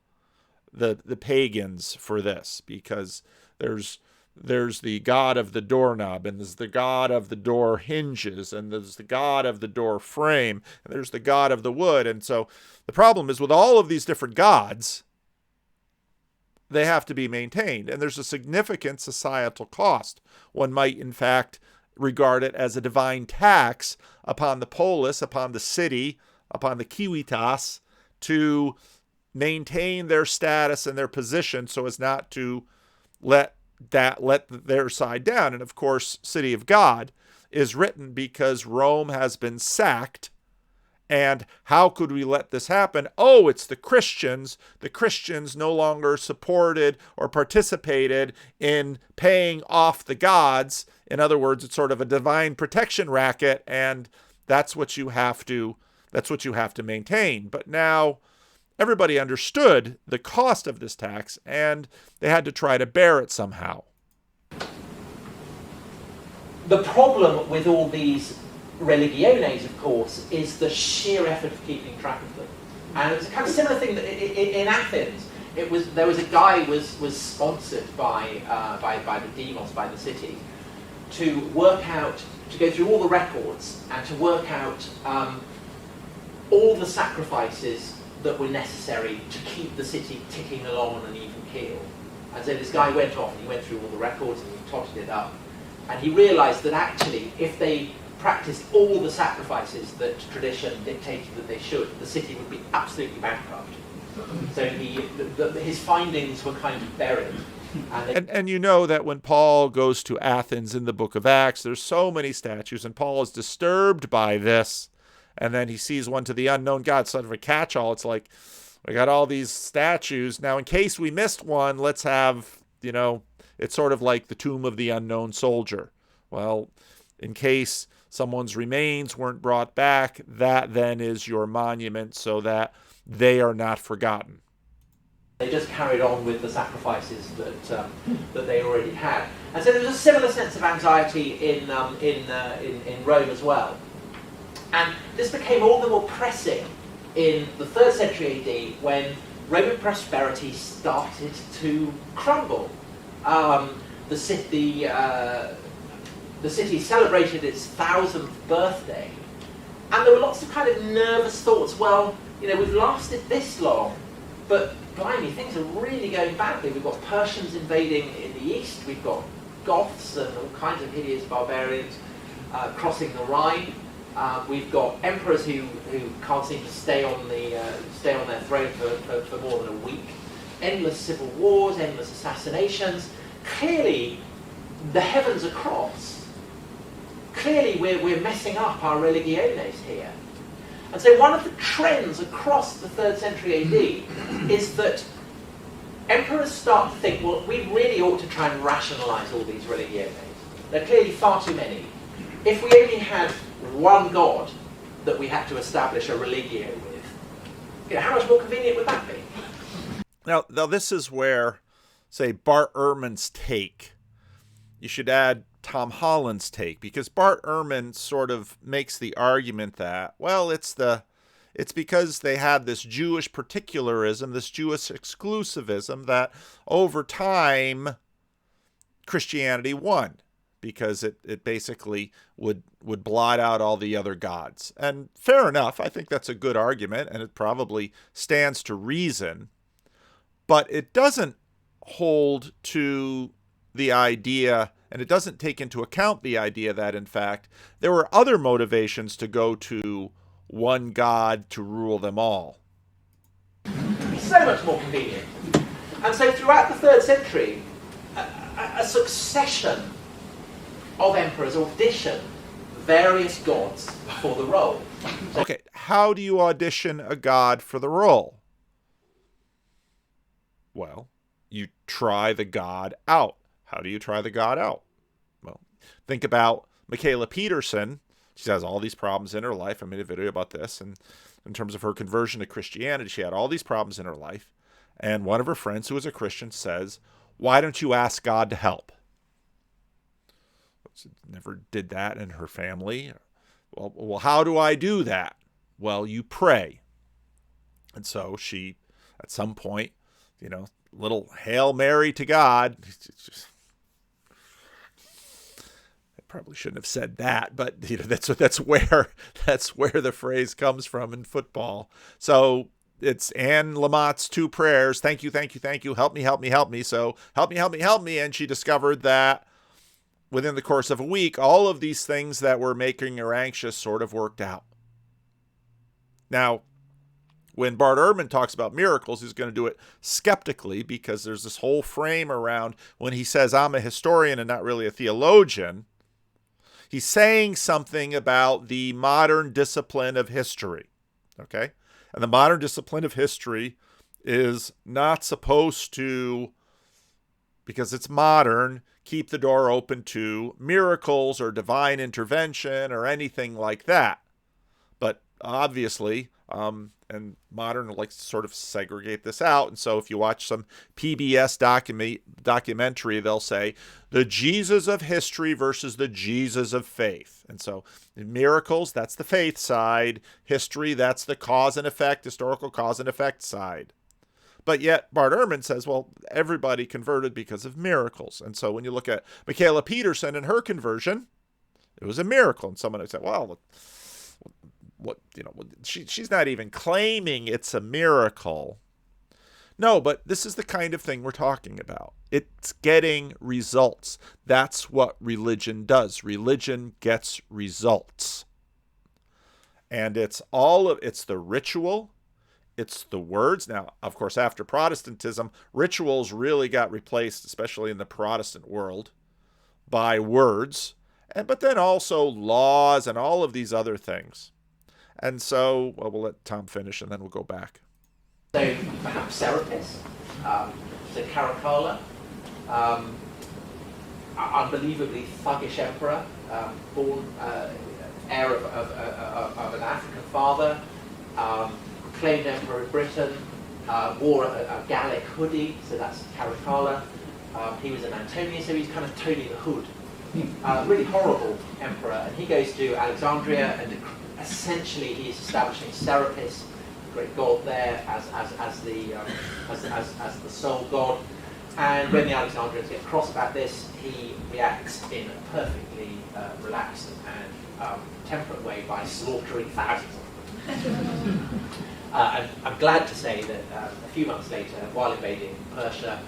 the pagans for this, because there's the god of the doorknob, and there's the god of the door hinges, and there's the god of the door frame, and there's the god of the wood. And so the problem is with all of these different gods, they have to be maintained, and there's a significant societal cost. One might, in fact, regard it as a divine tax upon the polis, upon the city, upon the civitas, to maintain their status and their position so as not to let their side down. And of course, City of God is written because Rome has been sacked. And how could we let this happen? Oh, it's the Christians. The Christians no longer supported or participated in paying off the gods. In other words, it's sort of a divine protection racket, and that's what you have to maintain. But now everybody understood the cost of this tax, and they had to try to bear it somehow. The problem with all these religiones, of course, is the sheer effort of keeping track of them. And it's a kind of similar thing that in Athens. There was a guy who was sponsored by the demos, by the city, to work out, to go through all the records and to work out all the sacrifices that were necessary to keep the city ticking along on an even keel. And so this guy went off and he went through all the records and he totted it up. And he realised that actually, if they practiced all the sacrifices that tradition dictated that they should, the city would be absolutely bankrupt. So his findings were kind of buried. And you know that when Paul goes to Athens in the book of Acts, there's so many statues, and Paul is disturbed by this. And then he sees one to the unknown God, sort of a catch-all. It's like, we got all these statues. Now, in case we missed one, let's have, it's sort of like the tomb of the unknown soldier. Well, in case someone's remains weren't brought back, that then is your monument so that they are not forgotten. They just carried on with the sacrifices that they already had. And so there was a similar sense of anxiety in Rome as well. And this became all the more pressing in the 3rd century AD when Roman prosperity started to crumble. The city celebrated its 1000th birthday, and there were lots of kind of nervous thoughts. Well, we've lasted this long, but blimey, things are really going badly. We've got Persians invading in the east. We've got Goths and all kinds of hideous barbarians crossing the Rhine. We've got emperors who can't seem to stay on their throne for more than a week. Endless civil wars, endless assassinations. Clearly, the heavens are crossed. Clearly, we're messing up our religiones here. And so one of the trends across the 3rd century AD is that emperors start to think, well, we really ought to try and rationalize all these religiones. There are clearly far too many. If we only had one god that we had to establish a religio with, how much more convenient would that be? Now this is where, say, Bart Ehrman's take, you should add Tom Holland's take, because Bart Ehrman sort of makes the argument that, well, it's because they had this Jewish particularism, this Jewish exclusivism, that over time Christianity won, because it basically would blot out all the other gods. And fair enough, I think that's a good argument, and it probably stands to reason, but it doesn't hold to the idea, and it doesn't take into account the idea that, in fact, there were other motivations to go to one God to rule them all. It's so much more convenient. And so throughout the 3rd century, a succession of emperors audition various gods for the role. Okay, how do you audition a god for the role? Well, you try the god out. How do you try the god out? Well, think about Michaela Peterson. She has all these problems in her life. I made a video about this. And in terms of her conversion to Christianity, she had all these problems in her life. And one of her friends who is a Christian says, why don't you ask God to help? She never did that in her family. Well, how do I do that? Well, you pray. And so she, at some point, little Hail Mary to God. I probably shouldn't have said that, but that's where the phrase comes from in football. So it's Anne Lamott's 2 prayers. Thank you, thank you, thank you. Help me, help me, help me. So help me, help me, help me. And she discovered that within the course of a week, all of these things that were making her anxious sort of worked out. Now, when Bart Ehrman talks about miracles, he's going to do it skeptically, because there's this whole frame around when he says, I'm a historian and not really a theologian. He's saying something about the modern discipline of history. Okay? And the modern discipline of history is not supposed to, because it's modern, keep the door open to miracles or divine intervention or anything like that. But obviously, and modern likes to sort of segregate this out. And so if you watch some PBS documentary, they'll say the Jesus of history versus the Jesus of faith. And so miracles, that's the faith side. History, that's the cause and effect, historical cause and effect side. But yet Bart Ehrman says, well, everybody converted because of miracles. And so when you look at Michaela Peterson and her conversion, it was a miracle. And someone would say, well, she's not even claiming it's a miracle. No, but this is the kind of thing we're talking about. It's getting results. That's what religion does. Religion gets results. And it's the ritual, it's the words. Now, of course, after Protestantism, rituals really got replaced, especially in the Protestant world, by words, but then also laws and all of these other things. And so, well, we'll let Tom finish, and then we'll go back. So perhaps Serapis, so Caracalla, unbelievably thuggish emperor, born heir of an African father, claimed emperor of Britain, wore a Gallic hoodie, so that's Caracalla. He was an Antonian, so he's kind of Tony the Hood. Really horrible emperor, and he goes to Alexandria and essentially he's establishing Serapis, the great god there, as the sole god. And when the Alexandrians get cross about this, he reacts in a perfectly relaxed and temperate way by slaughtering thousands of them. And I'm glad to say that a few months later, while invading Persia,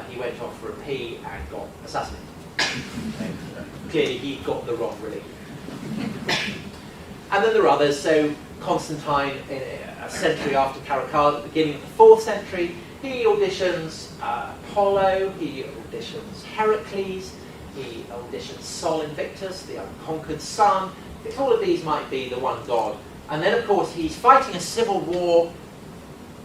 he went off for a pee and got assassinated. So, clearly he got the wrong religion. And then there are others. So Constantine, a century after Caracalla, at the beginning of the 4th century, he auditions Apollo, he auditions Heracles, he auditions Sol Invictus, the unconquered sun. All of these might be the one god. And then, of course, he's fighting a civil war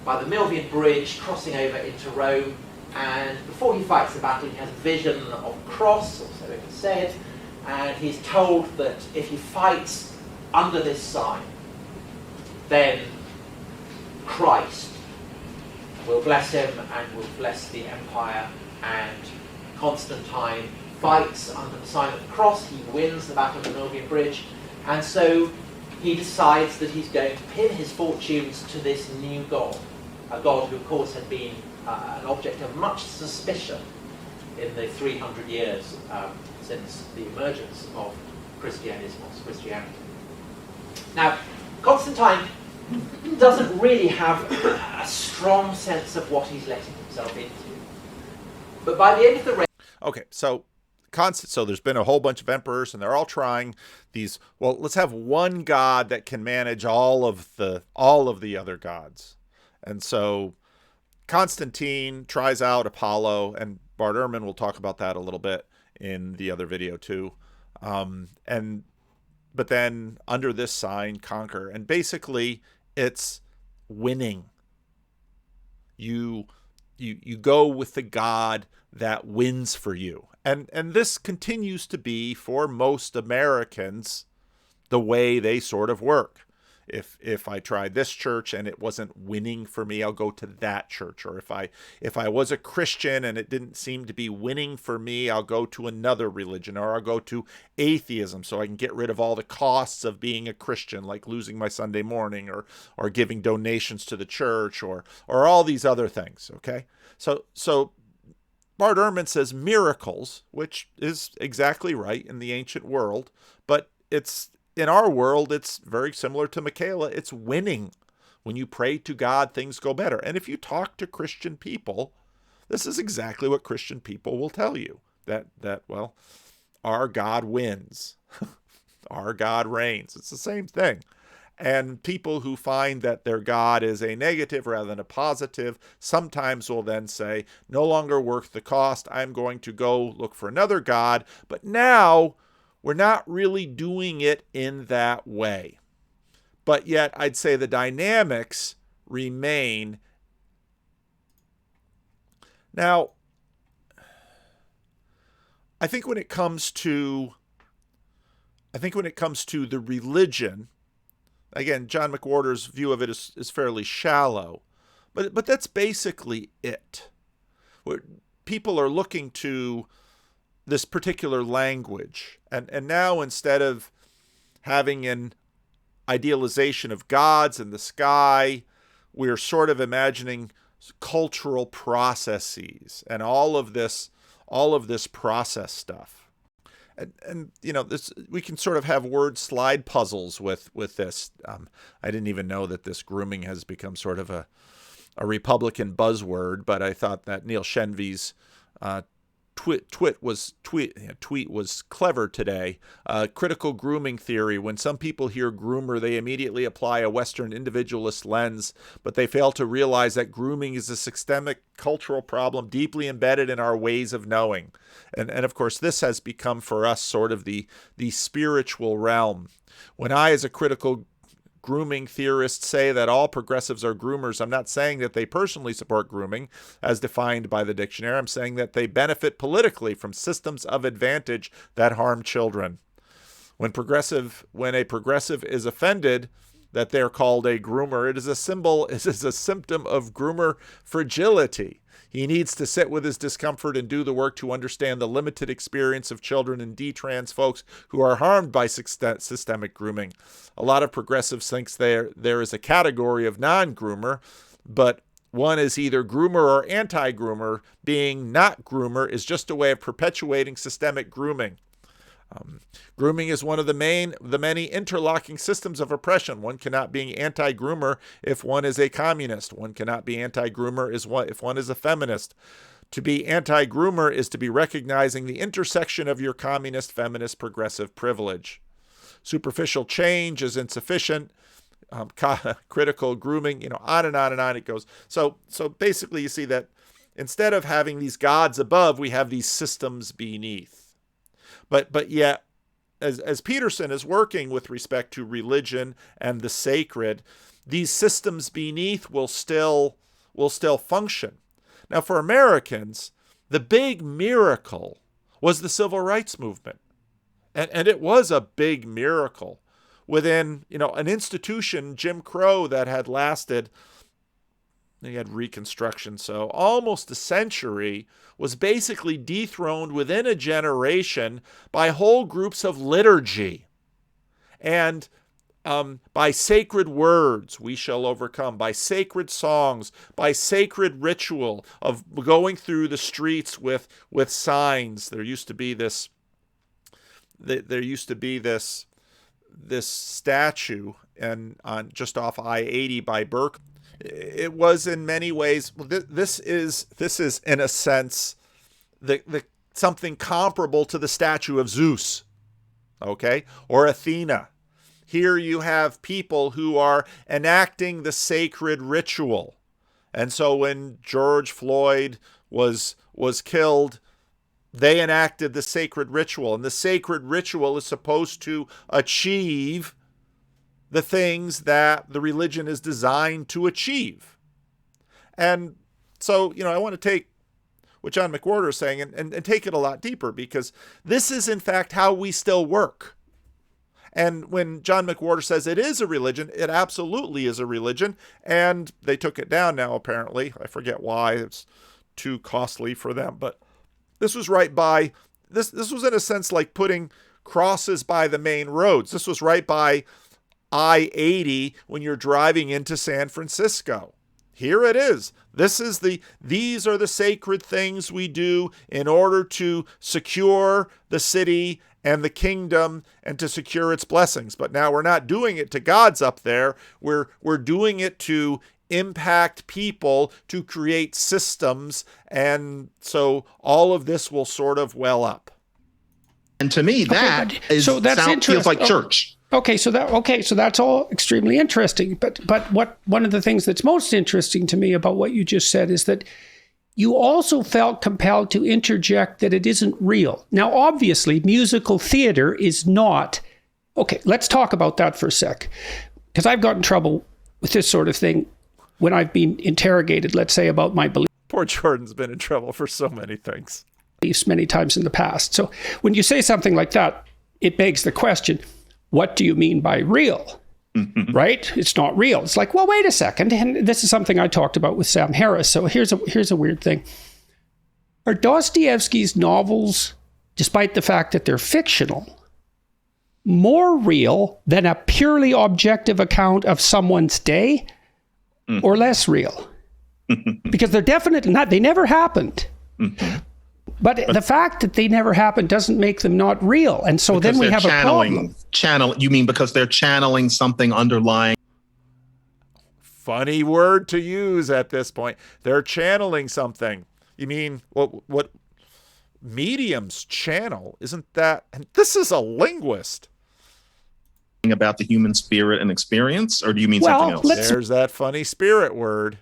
by the Milvian Bridge, crossing over into Rome. And before he fights the battle, he has a vision of a cross, or so it is said. And he's told that if he fights under this sign, then Christ will bless him and will bless the empire. And Constantine fights under the sign of the cross. He wins the battle of the Milvian Bridge. And so he decides that he's going to pin his fortunes to this new god, a god who, of course, had been an object of much suspicion in the 300 years since the emergence of Christianity. Now, Constantine doesn't really have a strong sense of what he's letting himself into. But by the end of the reign... Okay, so there's been a whole bunch of emperors, and they're all trying these, well, let's have one god that can manage all of the other gods. And so Constantine tries out Apollo, and Bart Ehrman will talk about that a little bit in the other video too. But then under this sign, conquer. And basically it's winning. You go with the god that wins for you. And this continues to be, for most Americans, the way they sort of work. If I tried this church and it wasn't winning for me, I'll go to that church. Or if I was a Christian and it didn't seem to be winning for me, I'll go to another religion, or I'll go to atheism so I can get rid of all the costs of being a Christian, like losing my Sunday morning or giving donations to the church or all these other things. Okay, so Bart Ehrman says miracles, which is exactly right in the ancient world, but in our world, it's very similar to Michaela. It's winning. When you pray to God, things go better. And if you talk to Christian people, this is exactly what Christian people will tell you. That well, our God wins. Our God reigns. It's the same thing. And people who find that their God is a negative rather than a positive sometimes will then say, no longer worth the cost. I'm going to go look for another God. But now we're not really doing it in that way. But yet I'd say the dynamics remain. Now, I think when it comes to the religion, again, John McWhorter's view of it is fairly shallow, but that's basically it. People are looking to this particular language, and now instead of having an idealization of gods in the sky, we're sort of imagining cultural processes and all of this process stuff. And you know, this, we can sort of have word slide puzzles with this. I didn't even know that this grooming has become sort of a Republican buzzword, but I thought that Neil Shenvi's tweet was clever today. Critical grooming theory. When some people hear groomer, they immediately apply a Western individualist lens, but they fail to realize that grooming is a systemic cultural problem deeply embedded in our ways of knowing. And of course, this has become for us sort of the spiritual realm. When I, as a critical grooming theorists, say that all progressives are groomers, I'm not saying that they personally support grooming as defined by the dictionary. I'm saying that they benefit politically from systems of advantage that harm children. When a progressive is offended that they're called a groomer. It is a symbol, it is a symptom of groomer fragility. He needs to sit with his discomfort and do the work to understand the limited experience of children and detrans folks who are harmed by systemic grooming. A lot of progressives think there is a category of non-groomer, but one is either groomer or anti-groomer. Being not groomer is just a way of perpetuating systemic grooming. Grooming is one of the many interlocking systems of oppression. One cannot be anti-groomer if one is a communist. One cannot be anti-groomer if one is a feminist. To be anti-groomer is to be recognizing the intersection of your communist, feminist, progressive privilege. Superficial change is insufficient. Critical grooming, on and on and on it goes. So basically you see that instead of having these gods above, we have these systems beneath. But yet, as Peterson is working with respect to religion and the sacred, these systems beneath will still function. Now, for Americans, the big miracle was the civil rights movement. And it was a big miracle within, an institution, Jim Crow, that had lasted, they had Reconstruction, so almost a century, was basically dethroned within a generation by whole groups of liturgy. And by sacred words, we shall overcome, by sacred songs, by sacred ritual of going through the streets with signs. There used to be this statue just off I-80 by Berkeley. It was in many ways, this is in a sense something comparable to the statue of Zeus, okay, or Athena. Here you have people who are enacting the sacred ritual. And so when George Floyd was killed, they enacted the sacred ritual. And the sacred ritual is supposed to achieve the things that the religion is designed to achieve. And so, I want to take what John McWhorter is saying and take it a lot deeper, because this is in fact how we still work. And when John McWhorter says it is a religion, it absolutely is a religion. And they took it down now, apparently. I forget why. It's too costly for them. But this was right by, this was in a sense like putting crosses by the main roads. This was right by I-80 when you're driving into San Francisco. Here it is. These are the sacred things we do in order to secure the city and the kingdom and to secure its blessings. But now we're not doing it to gods up there. We're doing it to impact people, to create systems. And so all of this will sort of well up. And to me, that feels like church. Okay, so that's all extremely interesting. But one of the things that's most interesting to me about what you just said is that you also felt compelled to interject that it isn't real. Now, obviously, musical theater is not. Okay, let's talk about that for a sec, because I've got in trouble with this sort of thing when I've been interrogated, let's say, about my beliefs. Poor Jordan's been in trouble for so many things. Many times in the past. So when you say something like that, it begs the question, what do you mean by real? Mm-hmm. Right? It's not real. It's like, well, wait a second. And this is something I talked about with Sam Harris. So here's a weird thing. Are Dostoevsky's novels, despite the fact that they're fictional, more real than a purely objective account of someone's day, or less real? Because they're definitely not, they never happened. Mm-hmm. But the fact that they never happened doesn't make them not real. And so then we have a problem. You mean because they're channeling something underlying? Funny word to use at this point. They're channeling something. You mean what mediums channel? Isn't that? And this is a linguist. About the human spirit and experience? Or do you mean something else? There's that funny spirit word.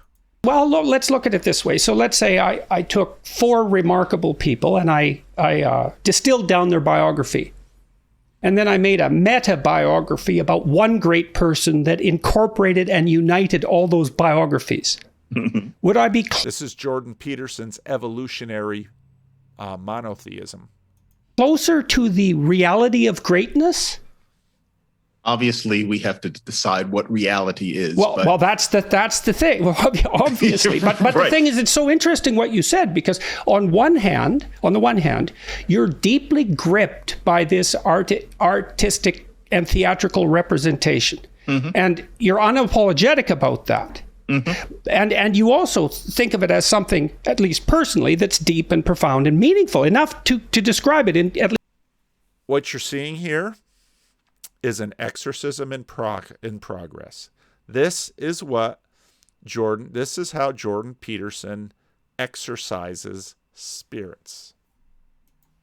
Well, let's look at it this way. So let's say I took 4 remarkable people and I distilled down their biography. And then I made a meta-biography about one great person that incorporated and united all those biographies. Would I be... This is Jordan Peterson's evolutionary monotheism. Closer to the reality of greatness? Obviously, we have to decide what reality is. Well, that's the thing. Well, obviously, but Right. the thing is, it's so interesting what you said, because on the one hand, you're deeply gripped by this artistic and theatrical representation, and you're unapologetic about that. And you also think of it as something, at least personally, that's deep and profound and meaningful enough to describe it in at least. What you're seeing here is an exorcism in progress. This is how Jordan Peterson exorcises spirits.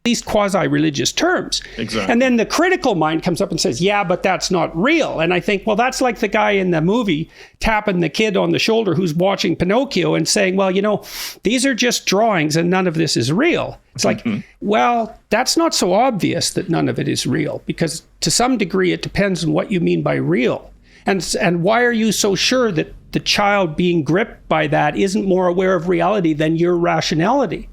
These quasi-religious terms. Exactly. And then the critical mind comes up and says, yeah, but that's not real. And I think, well, that's like the guy in the movie tapping the kid on the shoulder who's watching Pinocchio and saying, well, these are just drawings and none of this is real. It's like, well, that's not so obvious that none of it is real, because to some degree it depends on what you mean by real. And why are you so sure that the child being gripped by that isn't more aware of reality than your rationality?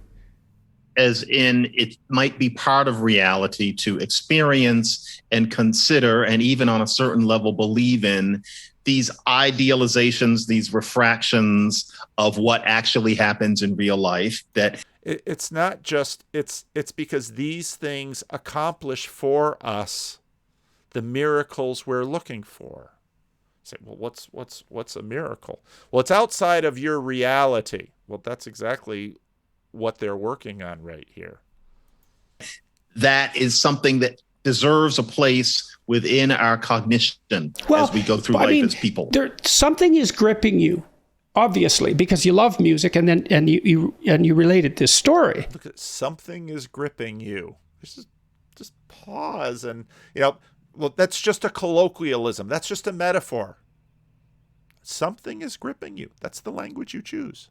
As in, it might be part of reality to experience and consider, and even on a certain level believe in, these idealizations, these refractions of what actually happens in real life. That it's not just, it's because these things accomplish for us the miracles we're looking for. Say, well, what's a miracle? Well, it's outside of your reality. Well, that's exactly what they're working on right here. That is something that deserves a place within our cognition as we go through life as people. Something is gripping you, obviously, because you love music, and you related this story. Look at, something is gripping you. Just pause, and well, that's just a colloquialism. That's just a metaphor. Something is gripping you. That's the language you choose.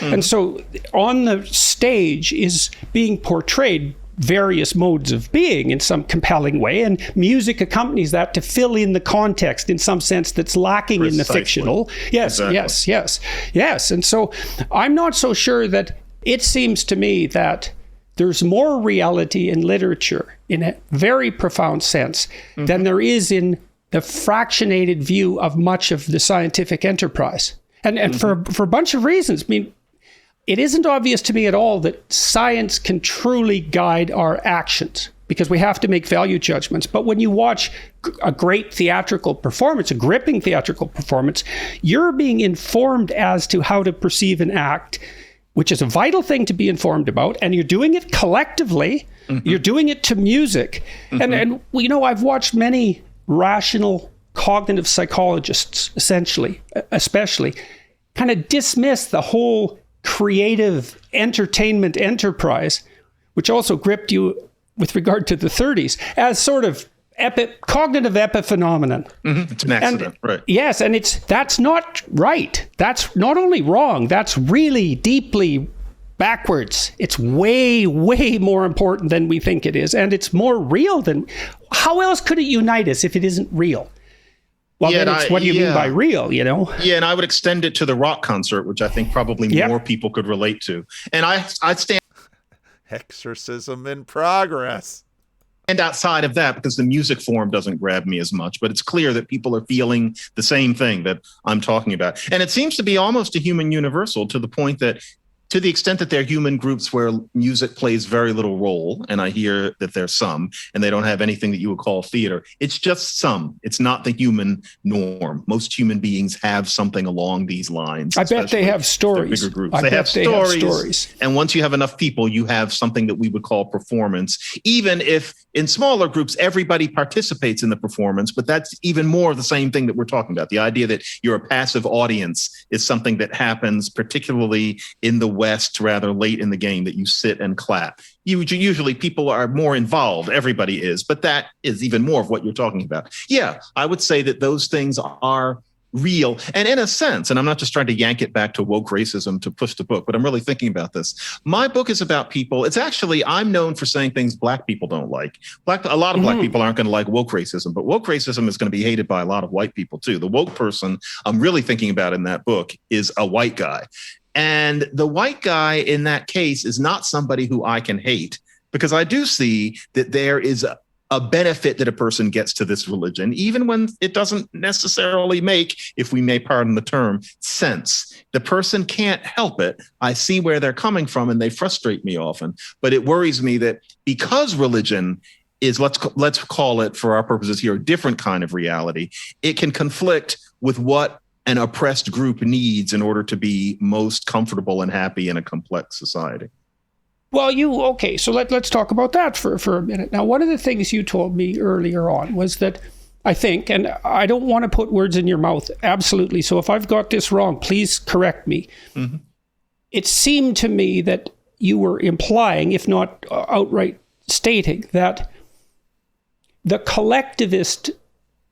And so on the stage is being portrayed various modes of being in some compelling way, and music accompanies that to fill in the context in some sense that's lacking in the fictional. Yes, exactly. Yes. And so I'm not so sure that it seems to me that there's more reality in literature in a very profound sense than there is in the fractionated view of much of the scientific enterprise. And for a bunch of reasons. I mean, it isn't obvious to me at all that science can truly guide our actions, because we have to make value judgments. But when you watch a great theatrical performance, a gripping theatrical performance, you're being informed as to how to perceive an act, which is a vital thing to be informed about. And you're doing it collectively. You're doing it to music. And I've watched many rational cognitive psychologists, especially, kind of dismiss the whole creative entertainment enterprise, which also gripped you with regard to the 30s, as sort of cognitive epiphenomenon. It's an accident, right? Yes, and that's not right. That's not only wrong, that's really deeply backwards. It's way, way more important than we think it is, and it's more real than... How else could it unite us if it isn't real? Well, then it's what do you mean by real, Yeah, and I would extend it to the rock concert, which I think probably more people could relate to. And I'd stand... Exorcism in progress. And outside of that, because the music form doesn't grab me as much, but it's clear that people are feeling the same thing that I'm talking about. And it seems to be almost a human universal, to the point that, to the extent that there are human groups where music plays very little role, and I hear that there's some, and they don't have anything that you would call theater. It's just some. It's not the human norm. Most human beings have something along these lines. I bet they have stories. Bigger groups. They have stories. And once you have enough people, you have something that we would call performance. Even if in smaller groups, everybody participates in the performance, but that's even more the same thing that we're talking about. The idea that you're a passive audience is something that happens particularly in the West rather late in the game, that you sit and clap. Usually people are more involved. Everybody is, but that is even more of what you're talking about. Yeah, I would say that those things are real. And in a sense, and I'm not just trying to yank it back to woke racism to push the book, but I'm really thinking about this. My book is about people. It's actually, I'm known for saying things Black people don't like. A lot of Black people aren't going to like woke racism, but woke racism is going to be hated by a lot of white people too. The woke person I'm really thinking about in that book is a white guy. And the white guy in that case is not somebody who I can hate, because I do see that there is a benefit that a person gets to this religion, even when it doesn't necessarily make, if we may pardon the term, sense. The person can't help it. I see where they're coming from, and they frustrate me often. But it worries me that because religion is, let's call it for our purposes here, a different kind of reality, it can conflict with what an oppressed group needs in order to be most comfortable and happy in a complex society. Well, okay, so let's talk about that for a minute. Now, one of the things you told me earlier on was that, I think, and I don't want to put words in your mouth, absolutely, so if I've got this wrong, please correct me. Mm-hmm. It seemed to me that you were implying, if not outright stating, that the collectivist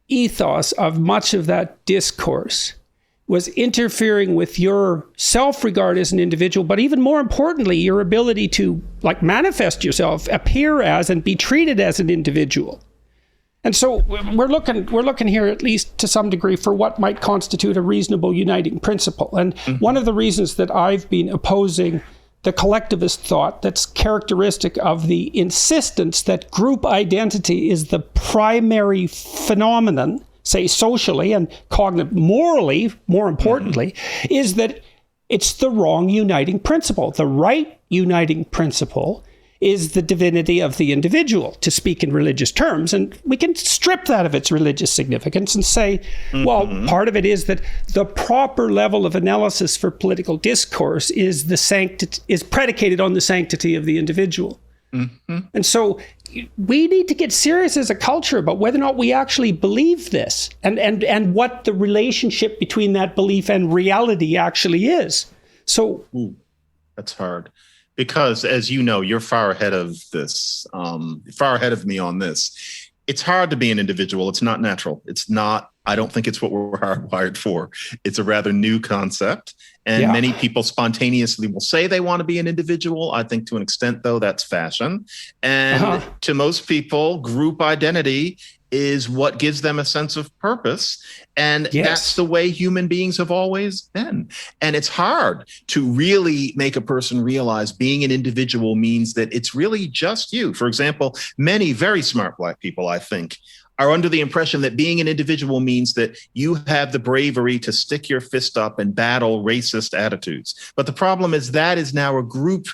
ethos of much of that discourse was interfering with your self-regard as an individual, but even more importantly, your ability to manifest yourself, appear as, and be treated as an individual. And so we're looking here, at least to some degree, for what might constitute a reasonable uniting principle. And one of the reasons that I've been opposing the collectivist thought that's characteristic of the insistence that group identity is the primary phenomenon, say socially and morally, more importantly, is that it's the wrong uniting principle. The right uniting principle is the divinity of the individual, to speak in religious terms. And we can strip that of its religious significance and say, well, part of it is that the proper level of analysis for political discourse is predicated on the sanctity of the individual. And so we need to get serious as a culture about whether or not we actually believe this and what the relationship between that belief and reality actually is. So that's hard, because as you know, you're far ahead of this, far ahead of me on this. It's hard to be an individual. It's not natural. It's not, I don't think it's what we're hardwired for. It's a rather new concept. And many people spontaneously will say they want to be an individual. I think to an extent, though, that's fashion. And to most people, group identity is what gives them a sense of purpose. And that's the way human beings have always been. And it's hard to really make a person realize being an individual means that it's really just you. For example, many very smart Black people, I think, are under the impression that being an individual means that you have the bravery to stick your fist up and battle racist attitudes. But the problem is that is now a group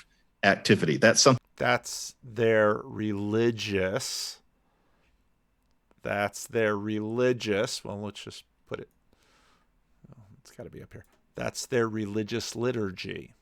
activity. That's their religious. Well, let's just put it. Oh, it's got to be up here. That's their religious liturgy.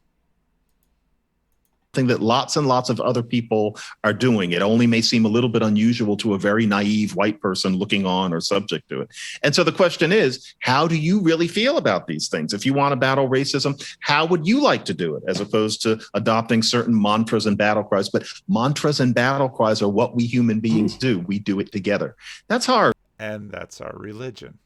Thing that lots and lots of other people are doing. It only may seem a little bit unusual to a very naive white person looking on or subject to it. And so the question is, how do you really feel about these things? If you want to battle racism, how would you like to do it, as opposed to adopting certain mantras and battle cries? But mantras and battle cries are what we human beings do. We do it together. That's hard. And that's our religion.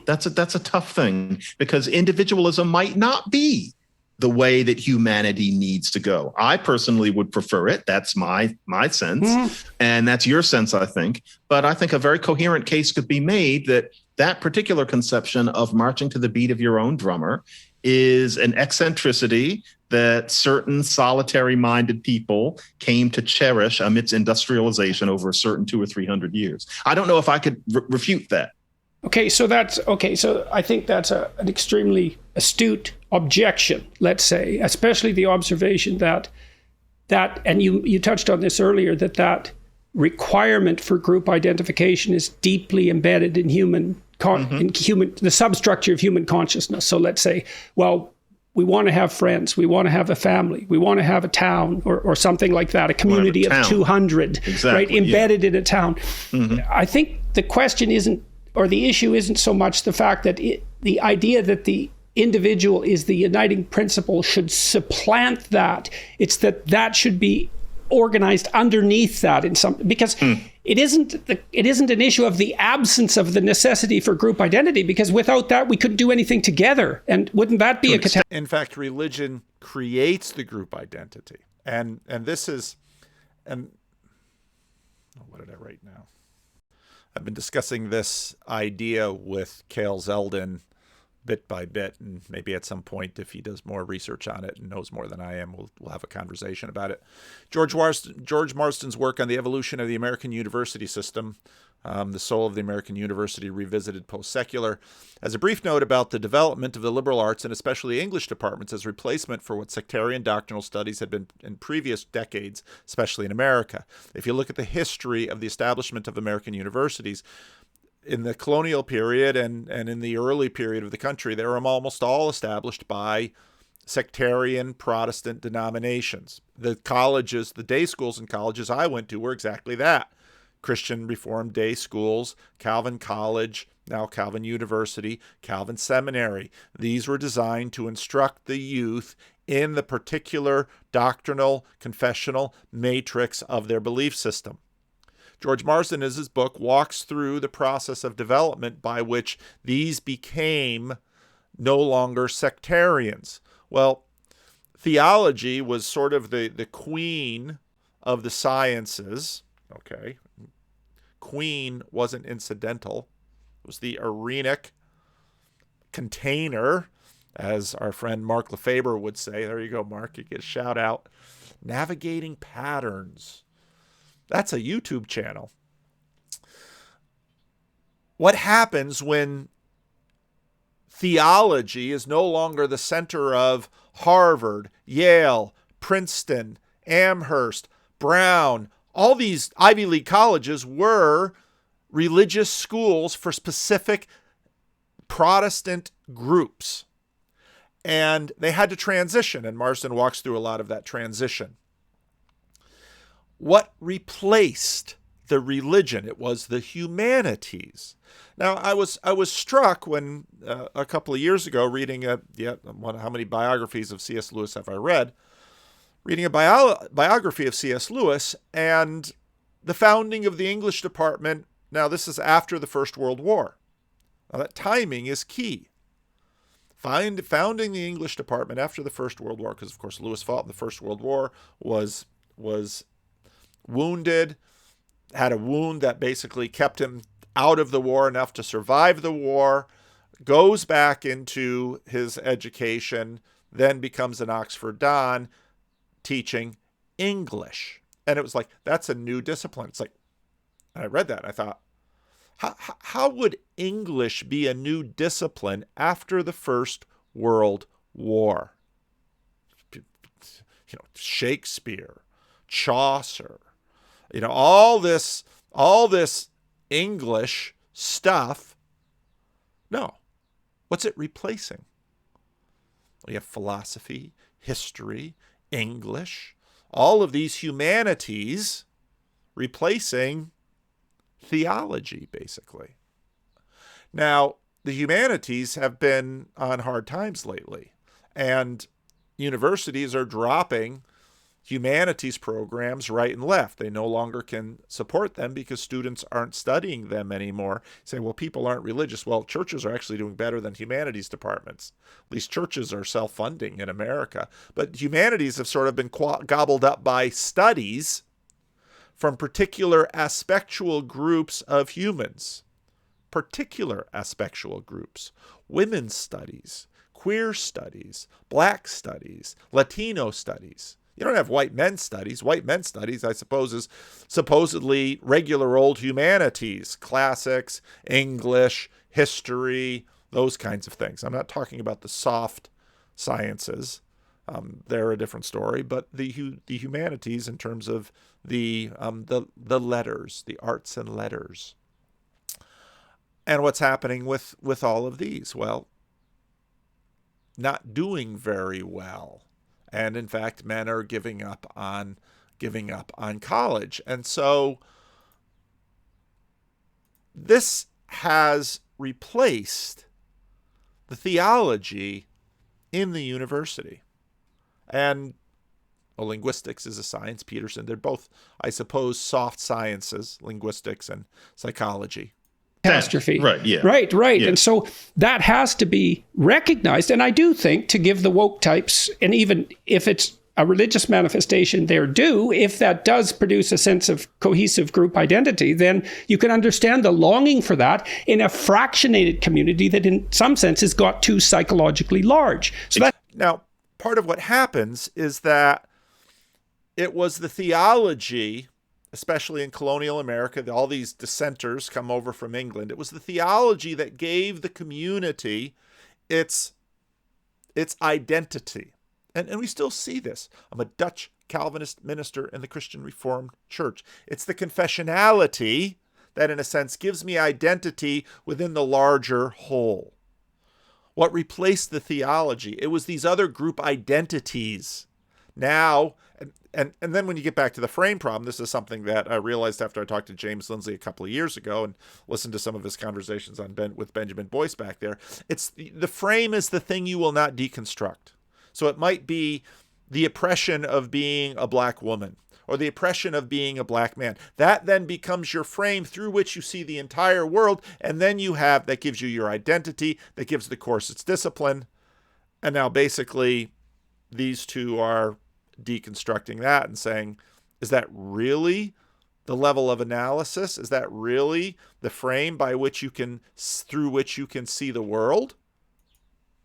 That's a tough thing, because individualism might not be the way that humanity needs to go. I personally would prefer it. That's my sense. And that's your sense, I think. But I think a very coherent case could be made that that particular conception of marching to the beat of your own drummer is an eccentricity that certain solitary-minded people came to cherish amidst industrialization over a certain 200 or 300 years. I don't know if I could refute that. So I think that's an extremely astute objection, let's say, especially the observation that and you touched on this earlier, that requirement for group identification is deeply embedded in the substructure of human consciousness. So let's say, well, we want to have friends, we want to have a family, we want to have a town or something like that, a community of 200, right, embedded in a town. I think the question isn't, or the issue isn't so much the fact that the idea that the individual is the uniting principle should supplant that. It's that should be organized underneath that in some, because it isn't an issue of the absence of the necessity for group identity, because without that we couldn't do anything together. And wouldn't that be a catastrophe? In fact, religion creates the group identity. And this is, and what did I write now? I've been discussing this idea with Cale Zeldin bit by bit, and maybe at some point, if he does more research on it and knows more than I am, we'll have a conversation about it. George Marsden's work on the evolution of the American university system, The Soul of the American University Revisited Post-Secular, as a brief note about the development of the liberal arts and especially English departments as replacement for what sectarian doctrinal studies had been in previous decades, especially in America. If you look at the history of the establishment of American universities, in the colonial period and in the early period of the country, they were almost all established by sectarian Protestant denominations. The colleges, the day schools and colleges I went to were exactly that. Christian Reformed day schools, Calvin College, now Calvin University, Calvin Seminary. These were designed to instruct the youth in the particular doctrinal, confessional matrix of their belief system. George Marsden, in his book, walks through the process of development by which these became no longer sectarians. Well, theology was sort of the queen of the sciences. Okay. Queen wasn't incidental. It was the Arenic container, as our friend Mark Lefebvre would say. There you go, Mark. You get a shout out. Navigating Patterns. That's a YouTube channel. What happens when theology is no longer the center of Harvard, Yale, Princeton, Amherst, Brown? All these Ivy League colleges were religious schools for specific Protestant groups. And they had to transition, and Marsden walks through a lot of that transition. What replaced the religion? It was the humanities. Now, I was struck when a couple of years ago, reading how many biographies of C.S. Lewis have I read? Reading a biography of C.S. Lewis and the founding of the English department. Now, this is after the First World War. Now, that timing is key. Founding the English department after the First World War, because of course Lewis fought in the First World War, was wounded, had a wound that basically kept him out of the war enough to survive the war, goes back into his education, then becomes an Oxford Don, teaching English. And it was like, that's a new discipline. It's like, and I read that and I thought, how would English be a new discipline after the First World War? Shakespeare, Chaucer, all this English stuff. No. What's it replacing? We have philosophy, history, English, all of these humanities replacing theology, basically. Now, the humanities have been on hard times lately, and universities are dropping humanities programs right and left. They no longer can support them because students aren't studying them anymore. Saying, well, people aren't religious. Well, churches are actually doing better than humanities departments. At least churches are self-funding in America. But humanities have sort of been gobbled up by studies from particular aspectual groups of humans. Particular aspectual groups. Women's studies, queer studies, black studies, Latino studies. You don't have white men studies. White men studies, I suppose, is supposedly regular old humanities, classics, English, history, those kinds of things. I'm not talking about the soft sciences. They're a different story. But the humanities in terms of the letters, the arts and letters. And what's happening with all of these? Well, not doing very well. And in fact, men are giving up on college. And so this has replaced the theology in the university. And linguistics is a science, Peterson. They're both, I suppose, soft sciences, linguistics and psychology. Catastrophe. Right, yeah. Right. Yeah. And so that has to be recognized. And I do think to give the woke types, and even if it's a religious manifestation there do, if that does produce a sense of cohesive group identity, then you can understand the longing for that in a fractionated community that in some senses got too psychologically large. So that Now, part of what happens is that it was the theology, especially in colonial America, all these dissenters come over from England. It was the theology that gave the community its identity. And we still see this. I'm a Dutch Calvinist minister in the Christian Reformed Church. It's the confessionality that, in a sense, gives me identity within the larger whole. What replaced the theology? It was these other group identities. Now, and then when you get back to the frame problem, this is something that I realized after I talked to James Lindsley a couple of years ago and listened to some of his conversations with Benjamin Boyce back there. It's the frame is the thing you will not deconstruct. So it might be the oppression of being a black woman or the oppression of being a black man. That then becomes your frame through which you see the entire world. And then that gives you your identity, that gives the course its discipline. And now basically these two are deconstructing that and saying, is that really the level of analysis? Is that really the frame through which you can see the world?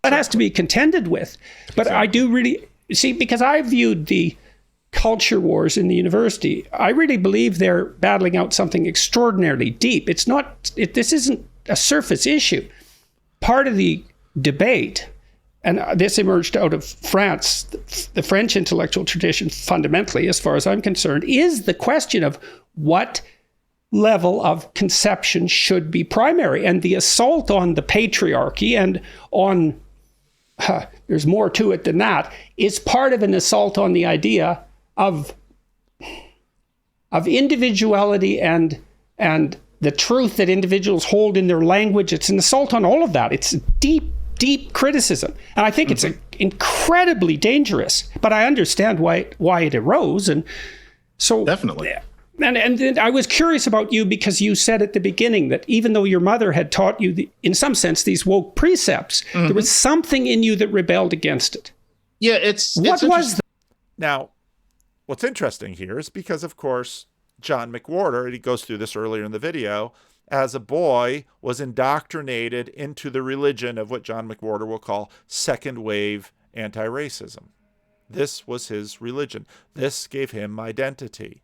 that has to be contended with. But exactly. I do really see, because I viewed the culture wars in the university, I really believe they're battling out something extraordinarily deep. This isn't a surface issue. Part of the debate, and this emerged out of France, the French intellectual tradition fundamentally, as far as I'm concerned, is the question of what level of conception should be primary. And the assault on the patriarchy and on, there's more to it than that, is part of an assault on the idea of individuality and the truth that individuals hold in their language. It's an assault on all of that. It's deep criticism. And I think it's incredibly dangerous, but I understand why it arose. And so definitely. And I was curious about you, because you said at the beginning that even though your mother had taught you, in some sense, these woke precepts, there was something in you that rebelled against it. Yeah, it's what was that? Now, what's interesting here is because, of course, John McWhorter, and he goes through this earlier in the video, as a boy was indoctrinated into the religion of what John McWhorter will call second wave anti-racism. This was his religion. This gave him identity.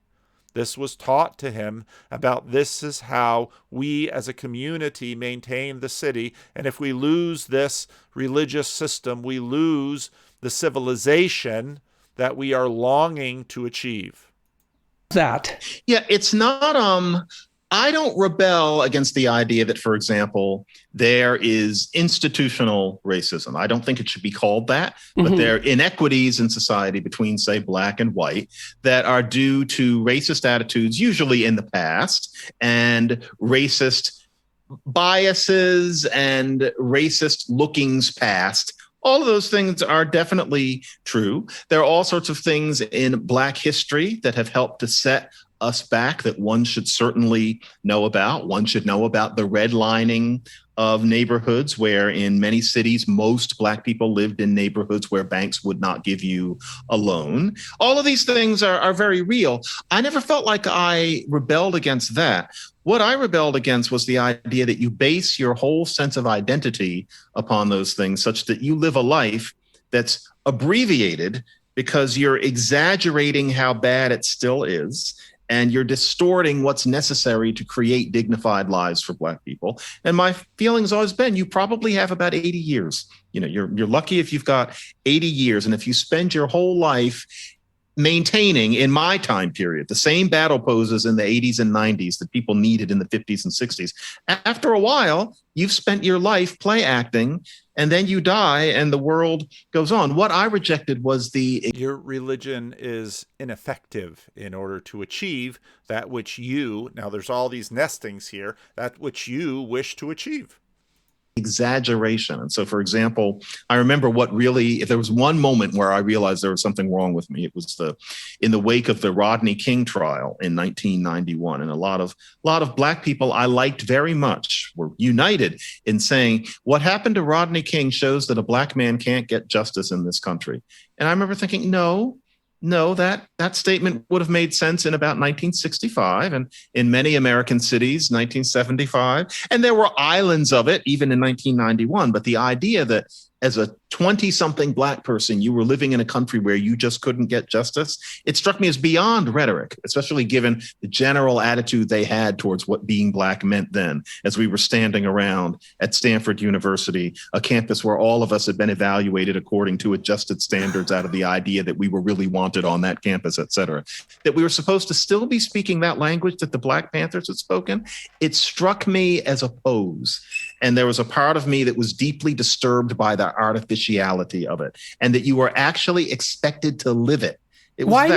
This was taught to him about this is how we as a community maintain the city. And if we lose this religious system, we lose the civilization that we are longing to achieve. Yeah, it's not, I don't rebel against the idea that, for example, there is institutional racism. I don't think it should be called that, but there are inequities in society between, say, black and white that are due to racist attitudes, usually in the past, and racist biases and racist lookings past. All of those things are definitely true. There are all sorts of things in Black history that have helped to set us back that one should certainly know about. One should know about the redlining of neighborhoods, where in many cities, most Black people lived in neighborhoods where banks would not give you a loan. All of these things are very real. I never felt like I rebelled against that. What I rebelled against was the idea that you base your whole sense of identity upon those things, such that you live a life that's abbreviated because you're exaggerating how bad it still is, and you're distorting what's necessary to create dignified lives for Black people. And my feeling's always been, you probably have about 80 years. You know, you're lucky if you've got 80 years. And if you spend your whole life maintaining, in my time period, the same battle poses in the 80s and 90s that people needed in the 50s and 60s, after a while, you've spent your life play acting, and then you die and the world goes on. What I rejected was your religion is ineffective in order to achieve that which now there's all these nestings here, that which you wish to achieve. Exaggeration. And so, for example, I remember if there was one moment where I realized there was something wrong with me, it was in the wake of the Rodney King trial in 1991. And a lot of Black people I liked very much were united in saying, what happened to Rodney King shows that a Black man can't get justice in this country. And I remember thinking, no, No, that statement would have made sense in about 1965 and in many American cities, 1975. And there were islands of it even in 1991. But the idea that as a 20-something Black person, you were living in a country where you just couldn't get justice, it struck me as beyond rhetoric, especially given the general attitude they had towards what being Black meant then, as we were standing around at Stanford University, a campus where all of us had been evaluated according to adjusted standards out of the idea that we were really wanted on that campus, et cetera, that we were supposed to still be speaking that language that the Black Panthers had spoken. It struck me as a pose. And there was a part of me that was deeply disturbed by the artificiality of it, and that you were actually expected to live it. Why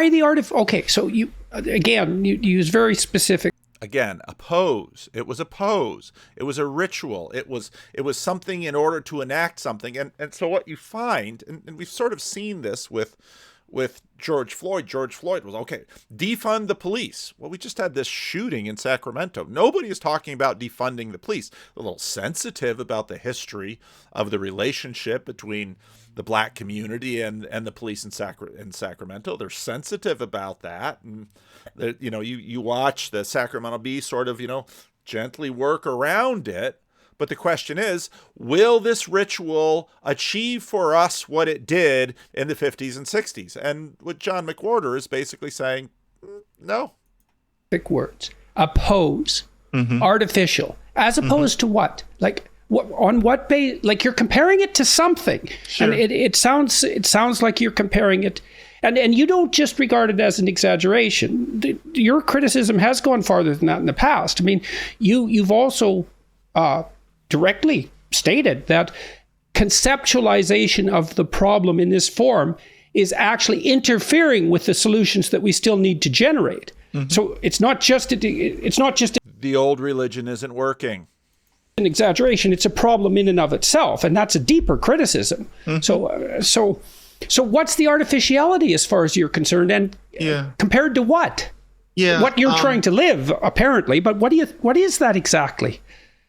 the okay, so you use very specific. Again, a pose. It was a pose. It was a ritual. It was something in order to enact something. And so what you find, and we've sort of seen this with George Floyd. George Floyd was, okay, defund the police. Well, we just had this shooting in Sacramento. Nobody is talking about defunding the police. A little sensitive about the history of the relationship between the Black community and the police in Sacramento. They're sensitive about that. And, you watch the Sacramento Bee sort of, gently work around it. But the question is, will this ritual achieve for us what it did in the 50s and 60s? And what John McWhorter is basically saying, no. Big words. Oppose. Artificial. As opposed to what? Like, on what base? Like, you're comparing it to something. Sure. And it sounds like you're comparing it. And you don't just regard it as an exaggeration. Your criticism has gone farther than that in the past. I mean, you've also directly stated that conceptualization of the problem in this form is actually interfering with the solutions that we still need to generate. So it's not just the old religion isn't working. An exaggeration. It's a problem in and of itself, and that's a deeper criticism. So what's the artificiality as far as you're concerned, and compared to what? What you're trying to live, apparently, but what is that exactly?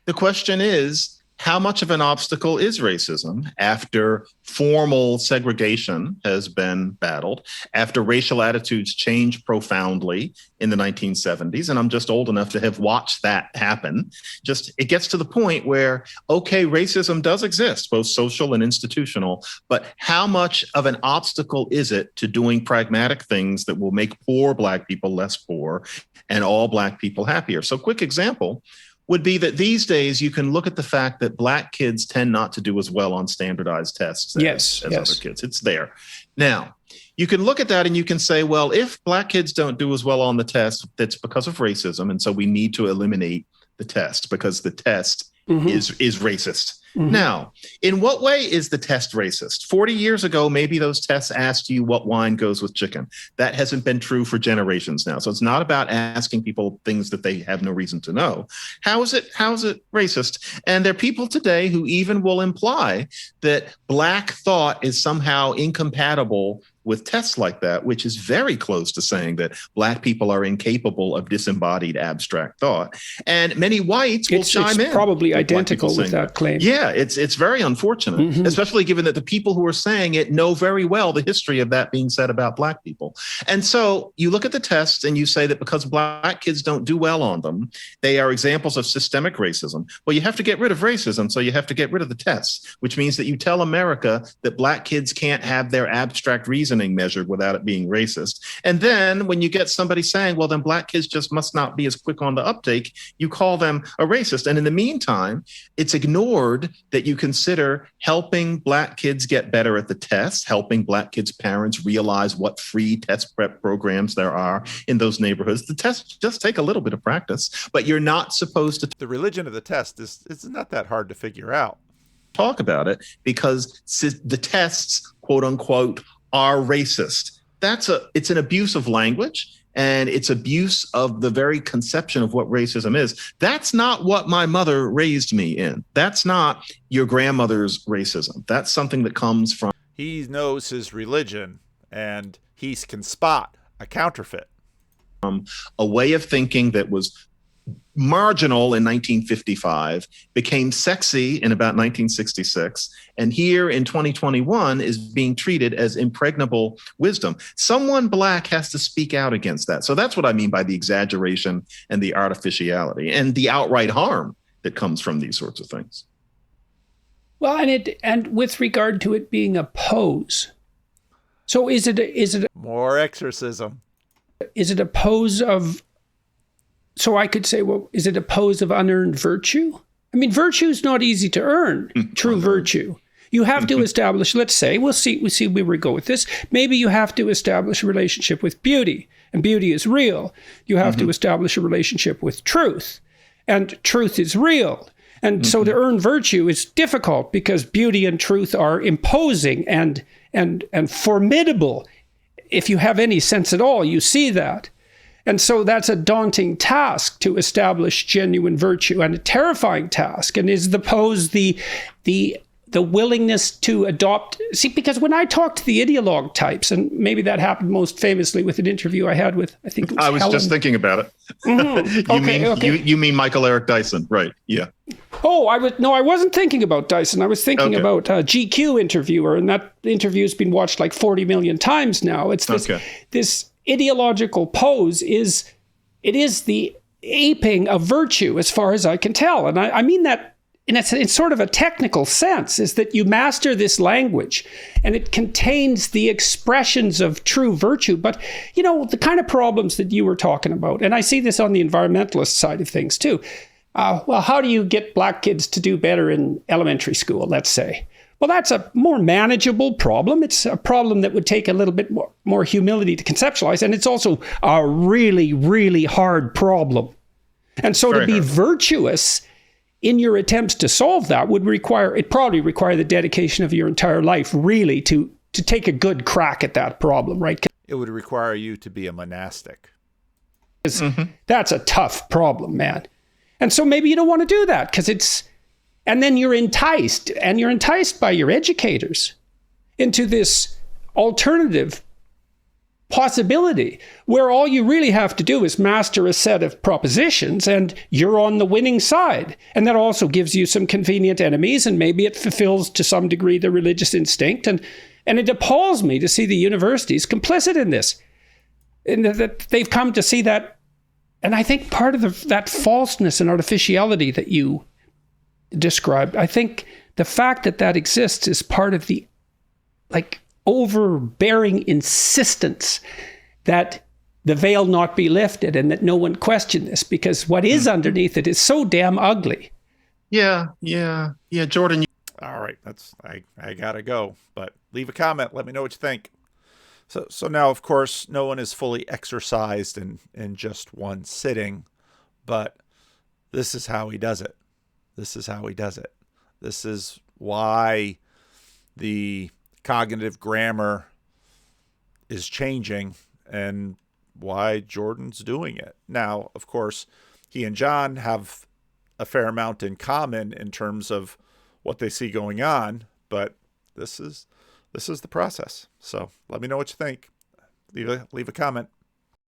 The question is, how much of an obstacle is racism after formal segregation has been battled, after racial attitudes changed profoundly in the 1970s? And I'm just old enough to have watched that happen. It gets to the point where, okay, racism does exist, both social and institutional, but how much of an obstacle is it to doing pragmatic things that will make poor Black people less poor and all Black people happier? So quick example would be that these days you can look at the fact that Black kids tend not to do as well on standardized tests as other kids. It's there. Now, you can look at that and you can say, well, if Black kids don't do as well on the test, that's because of racism. And so we need to eliminate the test because the test is racist. Now, in what way is the test racist? 40 years ago, maybe those tests asked you what wine goes with chicken. That hasn't been true for generations now. So it's not about asking people things that they have no reason to know. How is it racist? And there are people today who even will imply that Black thought is somehow incompatible with tests like that, which is very close to saying that Black people are incapable of disembodied abstract thought. And many whites will chime in. It's probably identical with that claim. Yeah, it's very unfortunate, especially given that the people who are saying it know very well the history of that being said about Black people. And so you look at the tests and you say that because Black kids don't do well on them, they are examples of systemic racism. Well, you have to get rid of racism, so you have to get rid of the tests, which means that you tell America that Black kids can't have their abstract reasoning measured without it being racist. And then when you get somebody saying, well, then Black kids just must not be as quick on the uptake, you call them a racist. And in the meantime, it's ignored that you consider helping Black kids get better at the tests, helping Black kids' parents realize what free test prep programs there are in those neighborhoods. The tests just take a little bit of practice, but you're not supposed to. The religion of the test is not that hard to figure out. Talk about it because the tests, quote unquote, are racist. It's an abuse of language. And it's abuse of the very conception of what racism is. That's not what my mother raised me in. That's not your grandmother's racism. That's something that comes from. He knows his religion and he can spot a counterfeit. A way of thinking that was marginal in 1955, became sexy in about 1966, and here in 2021 is being treated as impregnable wisdom. Someone Black has to speak out against that. So that's what I mean by the exaggeration and the artificiality and the outright harm that comes from these sorts of things. Well, and with regard to it being a pose, so is it more exorcism? Is it a pose of? So I could say, well, is it a pose of unearned virtue? I mean, virtue is not easy to earn. True virtue. You have to establish. Let's say we'll see where we go with this. Maybe you have to establish a relationship with beauty, and beauty is real. You have to establish a relationship with truth, and truth is real. And so to earn virtue is difficult because beauty and truth are imposing and formidable. If you have any sense at all, you see that. And so that's a daunting task to establish genuine virtue, and a terrifying task. And is the pose the willingness to adopt? See, because when I talk to the ideologue types, and maybe that happened most famously with an interview I had with, I think it was Helen. Just thinking about it. You mean Michael Eric Dyson, right? Yeah. Oh, I wasn't thinking about Dyson. I was thinking about a GQ interviewer, and that interview's been watched like 40 million times now. It's this ideological pose is the aping of virtue, as far as I can tell. And I mean that in sort of a technical sense, is that you master this language and it contains the expressions of true virtue. But, you know, the kind of problems that you were talking about, and I see this on the environmentalist side of things too. Well, how do you get Black kids to do better in elementary school, let's say? Well, that's a more manageable problem. It's a problem that would take a little bit more humility to conceptualize. And it's also a really, really hard problem. And so to be virtuous in your attempts to solve that would probably require the dedication of your entire life, really, to take a good crack at that problem, right? It would require you to be a monastic. That's a tough problem, man. And so maybe you don't want to do that because and then you're enticed by your educators into this alternative possibility where all you really have to do is master a set of propositions and you're on the winning side. And that also gives you some convenient enemies, and maybe it fulfills to some degree the religious instinct. And it appalls me to see the universities complicit in this, and that they've come to see that. And I think part of that falseness and artificiality that you described, I think the fact that exists is part of the overbearing insistence that the veil not be lifted and that no one question this, because what is underneath it is so damn ugly. Yeah, Jordan. All right, I gotta go, but leave a comment. Let me know what you think. So now, of course, no one is fully exorcised in just one sitting, but this is how he does it. This is why the cognitive grammar is changing and why Jordan's doing it. Now, of course, he and John have a fair amount in common in terms of what they see going on, but this is the process. So let me know what you think. Leave a comment.